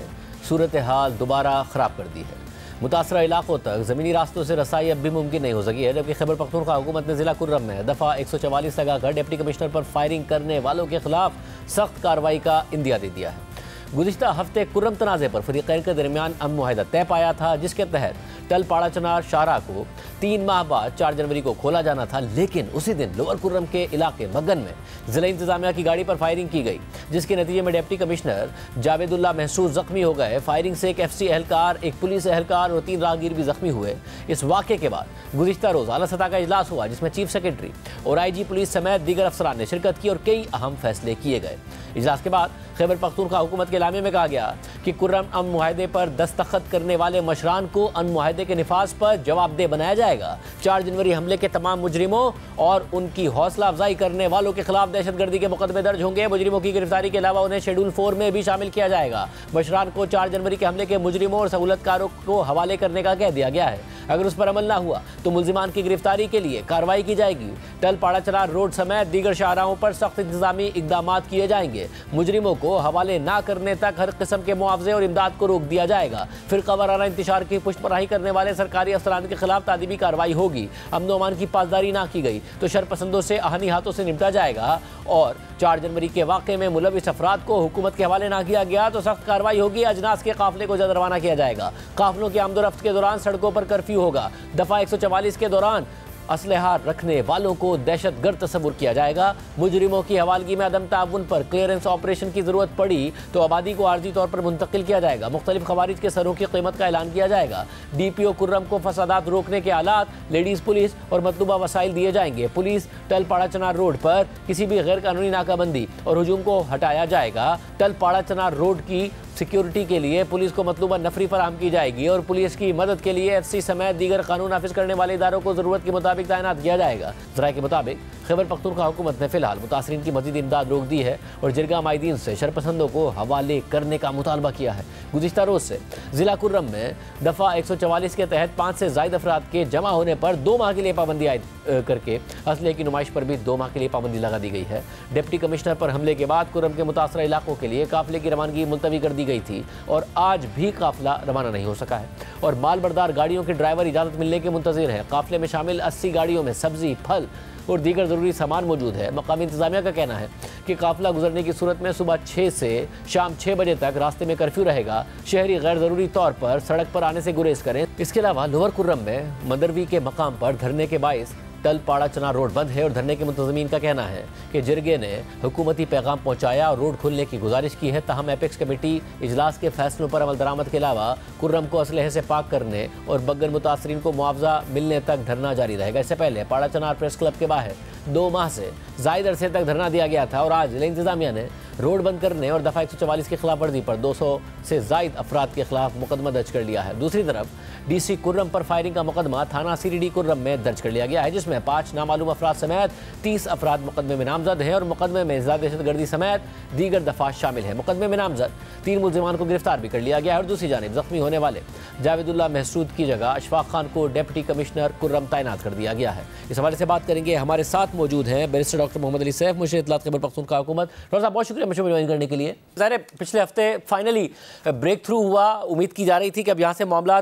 सूरत हाल दोबारा ख़राब कर दी है। मुतासरा इलाकों तक ज़मीनी रास्तों से रसाई अब भी मुमकिन नहीं हो सकी है, जबकि खैबर पख्तूनख्वा हुकूमत ने ज़िला कुर्रम में दफ़ा 144 लगाकर डिप्टी कमिश्नर पर फायरिंग करने वालों के खिलाफ सख्त कार्रवाई का इंदिया दे दिया है। गुज़िश्ता हफ्ते कुर्रम तनाज़े पर फरीक़ैन के दरमियान अमन मुआहदा तय पाया था, जिसके तहत टल पाड़ा चनार शाहरा को 3 माह बाद 4 जनवरी को खोला जाना था, लेकिन उसी दिन लोअर कुर्रम के इलाके मगन में ज़िला इंतज़ामिया की गाड़ी पर फायरिंग की गई, जिसके नतीजे में डिप्टी कमिश्नर जावेदुल्ला महसूस ज़ख्मी हो गए। फायरिंग से एक FC एहलकार, एक पुलिस एहलकार और 3 राहगीर भी ज़ख्मी हुए। इस वाक़े के बाद गुज़िश्ता रोज़ आला सतह का इजलास हुआ, जिसमें चीफ सेक्रेटरी और IG पुलिस समेत दीगर अफसरान ने शिरकत की और कई अहम फैसले किए गए। इजलास के बाद खैबर पख्तूनख्वा हुकूमत के इलामे में कहा गया कि कुर्रम अमन मुआहदे पर दस्तखत करने वाले मशरान को अमन मुआहदे के निफाज पर जवाबदेह बनाया जाएगा। 4 जनवरी हमले के तमाम मुजरिमों और उनकी हौसला अफजाई करने वालों के खिलाफ दहशतगर्दी के मुकदमे दर्ज होंगे। मुजरिमों की गिरफ्तारी के अलावा उन्हें शेड्यूल 4 में भी शामिल किया जाएगा। मशरान को 4 जनवरी के हमले के मुजरिमों और सहूलतकारों को हवाले करने का कह दिया गया है। अगर उस पर अमल ना हुआ तो मुल्जिमान की गिरफ्तारी के लिए कार्रवाई की जाएगी। टल पाड़ा चनार रोड समेत दीगर शाहराहों पर सख्त इंतजामी इकदाम किए जाएंगे। मुजरिमों को हवाले ना करने तक हर किस्म के मुआवजे और इमदाद को रोक दिया जाएगा। फिरका वाराना इंतशार की पुष्टपनाही करने वाले सरकारी अफसरान के खिलाफ तादीबी कार्रवाई होगी। अमन व अमान की पासदारी ना की गई तो शरपसंदों से आहनी हाथों से निपटा जाएगा और 4 जनवरी के वाक़े में मुलविस अफराद को हुकूमत के हवाले ना किया गया तो सख्त कार्रवाई होगी। अजनास के काफिले को जल्द रवाना किया जाएगा। काफिलों की आमदोरफ्त के दौरान सड़कों पर कर्फ्यू होगा। दफ़ा 144 के दौरान असलहा रखने वालों को दहशतगर्द तस्वुर किया जाएगा। मुजरिमों की हवालगी में अदम ताउन पर क्लियरेंस ऑपरेशन की जरूरत पड़ी तो आबादी को आर्जी तौर पर मुंतकिल किया जाएगा। मुख्तलिफ खवारिज के सरों की कीमत का ऐलान किया जाएगा। DPO कुर्रम को फसादात रोकने के आलात, लेडीज पुलिस और मतलूबा वसाइल दिए जाएंगे। पुलिस टल पाड़ा चनार रोड पर किसी भी गैर कानूनी नाकाबंदी और हुजूम को हटाया जाएगा। टल पाड़ा चनार रोड की सिक्योरिटी के लिए पुलिस को मतलूबा नफरी फराहम की जाएगी और पुलिस की मदद के लिए FC समेत दीगर कानून नाफिज करने वाले इदारों को जरूरत के मुताबिक तैनात किया जाएगा। ज़राए के मुताबिक खैबर पख्तूनख्वा हुकूमत ने फिलहाल मुतासरीन की मज़ीद इमदाद रोक दी है और जिरगा माहिदीन से शरपसंदों को हवाले करने का मुतालबा किया है। गुज़िश्ता रोज़ से ज़िला कुर्रम में दफ़ा 144 के तहत 5 से ज़ायद अफराद के जमा होने पर 2 माह के लिए पाबंदी आयद करके असले की नुमाइश पर भी 2 माह के लिए पाबंदी लगा दी गई है। डिप्टी कमिश्नर पर हमले के बाद कुर्रम के मुतासरा इलाकों के लिए काफिले की रवानगी मुलतवी कर दी गई थी और आज भी काफिला रवाना नहीं हो सका है और माल बरदार गाड़ियों के ड्राइवर इजाज़त मिलने के मुंतज़िर है। काफिले में शामिल 80 गाड़ियों में सब्जी, फल और दीगर ज़रूरी सामान मौजूद है। मकामी इंतज़ामिया का कहना है कि काफिला गुजरने की सूरत में सुबह 6 से शाम 6 बजे तक रास्ते में कर्फ्यू रहेगा। शहरी गैर ज़रूरी तौर पर सड़क पर आने से गुरेज करें। इसके अलावा लोअर कुर्रम में मदरवी के मकाम पर धरने के बाइस टल पाड़ा चनार रोड बंद है और धरने के मुंतज़मीन का कहना है कि जिरगे ने हुकूमती पैगाम पहुँचाया और रोड खोलने की गुजारिश की है। ताहम एपेक्स कमेटी इजलास के फैसलों पर अमल दरामद के अलावा कुर्रम को असलहे से पाक करने और बगन मुतासरीन को मुआवजा मिलने तक धरना जारी रहेगा। इससे पहले पाड़ा चनार प्रेस क्लब के बाहर 2 माह से ज़ायद अरसे तक धरना दिया गया था और आज ज़िला इंतज़ामिया ने रोड बंद करने और दफ़ा 144 की खिलाफ वर्जी पर 200 से ज़ायद अफराद के खिलाफ मुकदमा दर्ज कर लिया है। दूसरी तरफ DC कुर्रम पर फायरिंग का मुकदमा थाना CDD कुर्रम में दर्ज कर लिया गया है, जिसमें जिसमें 5 नामालूम अफराद समेत 30 अफराद मुकदमे में नामजद हैं और मुकदमे में दहशतगर्दी समेत दीगर दफात शामिल है। मुकदमे में नामजद 3 मुलजिमान को गिरफ्तार भी कर लिया गया है और दूसरी जानिब जख्मी होने वाले जावेदुल्लाह महसूद की जगह अशफाक खान को डिप्टी कमिश्नर कुर्रम तैनात कर दिया गया है। इस हवाले से बात करेंगे, हमारे साथ मौजूद हैं बैरिस्टर डॉक्टर मोहम्मद अली सैफ, मुशीर इत्तलात खैबर पख्तूनख्वा हुकूमत। डॉक्टर साहब बहुत शुक्रिया मुझे ज्वाइन करने के लिए। ज़ाहिर पिछले हफ्ते फाइनली ब्रेक थ्रू हुआ, उम्मीद की जा रही थी कि अब यहाँ से मामला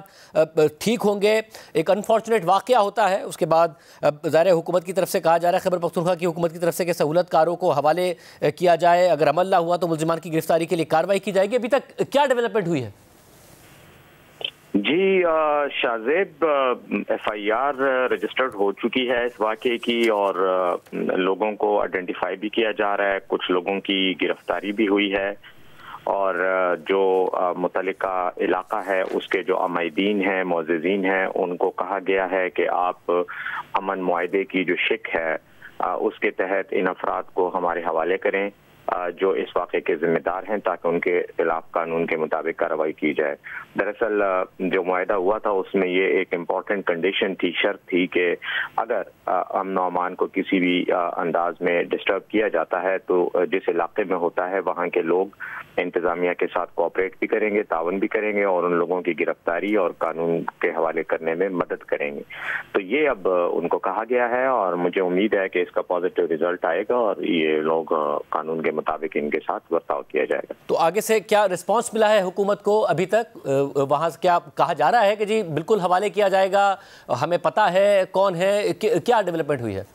ठीक होंगे। एक अनफॉर्चुनेट वाक़या होता है, उसके बाद ज़ाहिर हुकूमत की तरफ से कहा जा रहा है, खैबर पख्तूनख्वा की हुकूमत की तरफ से कि सहूलतकारों को हवाले किया जाए, अगर अमल ना हुआ तो मुलजिमान की गिरफ्तारी के लिए कार्रवाई की जाएगी। अभी तक क्या डेवलपमेंट हुई है? जी शाहजेब, FIR रजिस्टर्ड हो चुकी है इस वाक़े की और लोगों को आइडेंटिफाई भी किया जा रहा है, कुछ लोगों की गिरफ्तारी भी हुई है और जो मुतल्लिका इलाका है उसके जो अमायदीन हैं, मोअज़्ज़िज़ीन हैं, उनको कहा गया है कि आप अमन मुआहदे की जो शिक है उसके तहत इन अफराद को हमारे हवाले करें जो इस वाक़े के जिम्मेदार हैं, ताकि उनके खिलाफ कानून के मुताबिक कार्रवाई की जाए। दरअसल जो मुआहदा हुआ था उसमें ये एक इम्पॉर्टेंट कंडीशन थी, शर्त थी कि अगर अमन और अमान को किसी भी अंदाज में डिस्टर्ब किया जाता है तो जिस इलाके में होता है वहाँ के लोग इंतज़ामिया के साथ कोऑपरेट भी करेंगे, तावन भी करेंगे और उन लोगों की गिरफ्तारी और कानून के हवाले करने में मदद करेंगे। तो ये अब उनको कहा गया है और मुझे उम्मीद है कि इसका पॉजिटिव रिजल्ट आएगा और ये लोग कानून के मुताबिक इनके साथ बर्ताव किया जाएगा। तो आगे से क्या रिस्पांस मिला है हुकूमत को अभी तक? वहाँ से क्या कहा जा रहा है कि जी बिल्कुल हवाले किया जाएगा, हमें पता है कौन है, क्या डेवलपमेंट हुई है?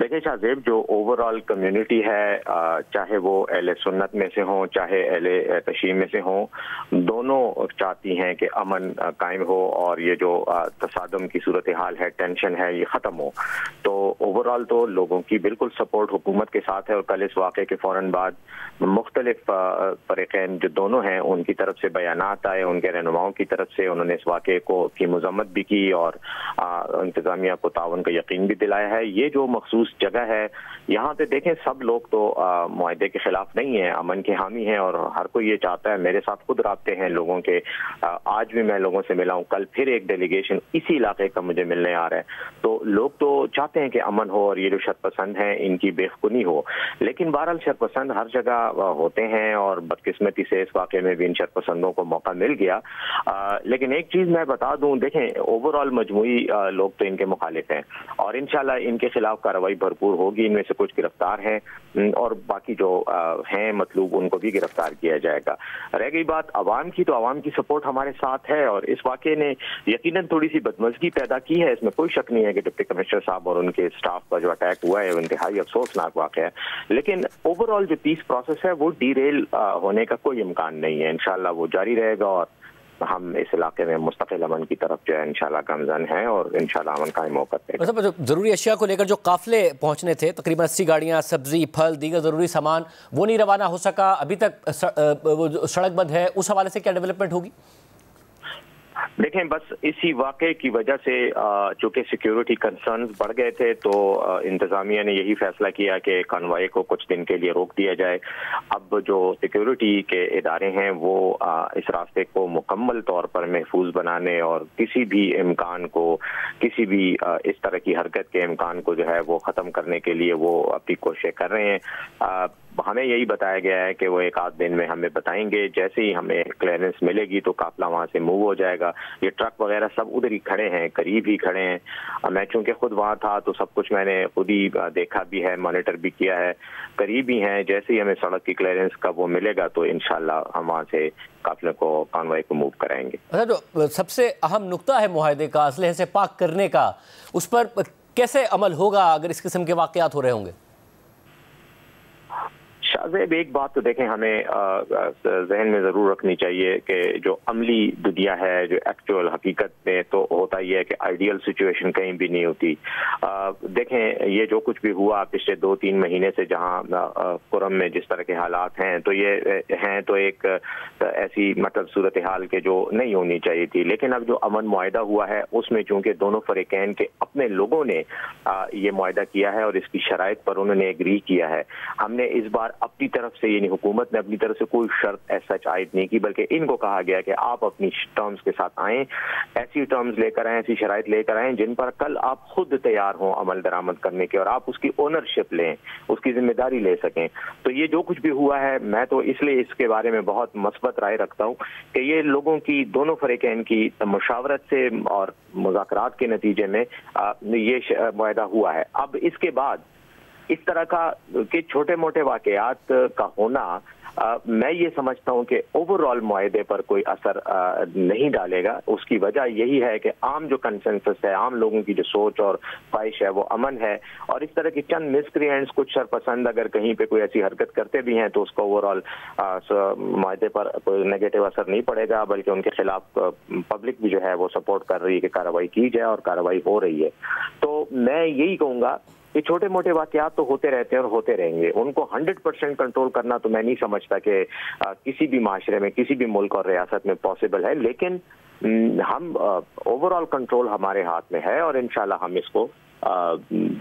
देखिए शाहजेब, जो ओवरऑल कम्युनिटी है, चाहे वो अहले सुन्नत में से हों चाहे अहले तशय्युअ में से हों, दोनों चाहती हैं कि अमन कायम हो और ये जो तसादम की सूरत हाल है, टेंशन है, ये ख़त्म हो। तो ओवरऑल तो लोगों की बिल्कुल सपोर्ट हुकूमत के साथ है और कल इस वाक़े के फ़ौरन बाद मुख्तलिफ फ़रीक़ैन जो दोनों हैं उनकी तरफ से बयानात आए, उनके रहनुमाओं की तरफ से उन्होंने इस वाक़े की मज़म्मत भी की और इंतज़ामिया को तावन का यकीन भी दिलाया है। ये जो मखसूस जगह है, यहाँ पे देखें सब लोग तो मुआहदे के खिलाफ नहीं है, अमन के हामी हैं और हर कोई ये चाहता है। मेरे साथ खुद राब्ते हैं लोगों के, आज भी मैं लोगों से मिला हूँ, कल फिर एक डेलीगेशन इसी इलाके का मुझे मिलने आ रहा है। तो लोग तो चाहते हैं कि अमन हो और ये जो शरपसंद हैं इनकी बेखुनी हो, लेकिन बहरहाल शरपसंद हर जगह होते हैं और बदकिस्मती से इस वाक़े में भी इन शरपसंदों को मौका मिल गया। लेकिन एक चीज़ मैं बता दूँ, देखें ओवरऑल मजमूई लोग तो इनके मुखालिफ हैं और इंशाल्लाह इनके खिलाफ कार्रवाई भरपूर होगी। इनमें से कुछ गिरफ्तार हैं और बाकी जो हैं मतलूब उनको भी गिरफ्तार किया जाएगा। रह गई बात अवाम की, तो अवाम की सपोर्ट हमारे साथ है और इस वाक़े ने यकीनन थोड़ी सी बदमज़गी पैदा की है, इसमें कोई शक नहीं है कि डिप्टी कमिश्नर साहब और उनके स्टाफ का जो अटैक हुआ है वो इंतहाई अफसोसनाक वाक़या है। लेकिन ओवरऑल जो पीस प्रोसेस है वो डीरेल होने का कोई इम्कान नहीं है। इंशाल्लाह वो जारी रहेगा और हम इस इलाके में मुस्तकिल अमन की तरफ जो है इंशाल्लाह गामज़न हैं और इंशाल्लाह अमन कायम होकर रहेगा। मतलब ज़रूरी अशिया को लेकर जो काफ़िले पहुंचने थे, तकरीबन 80 गाड़ियां, सब्जी, फल, दीगर ज़रूरी सामान, वो नहीं रवाना हो सका, अभी तक सड़क बंद है। उस हवाले से क्या डेवलपमेंट होगी? देखें, बस इसी वाक़े की वजह से चूँकि सिक्योरिटी कंसर्न्स बढ़ गए थे तो इंतज़ामिया ने यही फैसला किया कि कॉन्वॉय को कुछ दिन के लिए रोक दिया जाए। अब जो सिक्योरिटी के इदारे हैं वो इस रास्ते को मुकम्मल तौर पर महफूज बनाने और किसी भी इम्कान को, किसी भी इस तरह की हरकत के इम्कान को जो है वो ख़त्म करने के लिए वो अपनी कोशिश कर रहे हैं। हमें यही बताया गया है कि वो एक आध दिन में हमें बताएंगे, जैसे ही हमें क्लियरेंस मिलेगी तो काफिला वहाँ से मूव हो जाएगा। ये ट्रक वगैरह सब उधर ही खड़े हैं, करीब ही खड़े हैं। मैं चूंकि खुद वहाँ था तो सब कुछ मैंने खुद ही देखा भी है, मॉनिटर भी किया है, करीब ही हैं। जैसे ही हमें सड़क की क्लियरेंस का वो मिलेगा तो इंशाल्लाह हम वहाँ से काफिले को, कॉन्वॉय को मूव कराएंगे। अच्छा, जो सबसे अहम नुक्ता है मुआहदे का, असलहे से पाक करने का, उस पर कैसे अमल होगा अगर इस किस्म के वाक़यात हो रहे होंगे? शाहजेब, एक बात तो देखें, हमें जहन में ज़रूर रखनी चाहिए कि जो अमली दुनिया है, जो एक्चुअल हकीकत में तो होता ही है कि आइडियल सिचुएशन कहीं भी नहीं होती। देखें, ये जो कुछ भी हुआ पिछले 2-3 महीने से जहां कुरम में जिस तरह के हालात हैं, तो ये हैं तो एक ऐसी मतलब सूरत हाल के जो नहीं होनी चाहिए थी। लेकिन अब जो अमन मुआहदा हुआ है उसमें चूंकि दोनों फरीकैन के अपने लोगों ने ये मुआहदा किया है और इसकी शराइत पर उन्होंने एग्री किया है, हमने इस बार अपनी तरफ से यानी हुकूमत ने अपनी तरफ से कोई शर्त ऐसा आयद नहीं की, बल्कि इनको कहा गया कि आप अपनी टर्म्स के साथ आएँ, ऐसी टर्म्स लेकर आएँ, ऐसी शराइत लेकर आएँ जिन पर कल आप खुद तैयार हों अमल दरामद करने के और आप उसकी ओनरशिप लें, उसकी जिम्मेदारी ले सकें। तो ये जो कुछ भी हुआ है, मैं तो इसलिए इसके बारे में बहुत मस्बत राय रखता हूँ कि ये लोगों की, दोनों फरीकैन की मुशावरत से और मुज़ाकरात के नतीजे में ये मुआहदा हुआ है। अब इसके बाद इस तरह का के छोटे मोटे वाकयात का होना मैं ये समझता हूँ कि ओवरऑल मुआहदे पर कोई असर नहीं डालेगा। उसकी वजह यही है कि आम जो कंसेंसस है, आम लोगों की जो सोच और ख्वाहिश है वो अमन है, और इस तरह की चंद मिसक्रिएंट्स, कुछ शरपसंद अगर कहीं पे कोई ऐसी हरकत करते भी हैं तो उसका ओवरऑल मुआहदे पर कोई नेगेटिव असर नहीं पड़ेगा, बल्कि उनके खिलाफ पब्लिक भी जो है वो सपोर्ट कर रही है कि कार्रवाई की जाए, और कार्रवाई हो रही है। तो मैं यही कहूँगा ये छोटे मोटे वाकयात तो होते रहते हैं और होते रहेंगे, उनको 100% कंट्रोल करना तो मैं नहीं समझता कि किसी भी माशरे में, किसी भी मुल्क और रियासत में पॉसिबल है, लेकिन हम ओवरऑल कंट्रोल हमारे हाथ में है और इंशाल्लाह हम इसको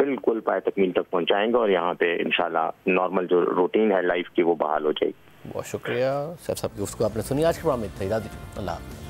बिल्कुल पाए तकमील तक पहुंचाएंगे और यहाँ पे इंशाल्लाह नॉर्मल जो रूटीन है लाइफ की वो बहाल हो जाएगी। बहुत शुक्रिया सैफ साहब की गुफ्तगू आपने सुनी। आज के प्रोग्राम में इतना ही। अल्लाह।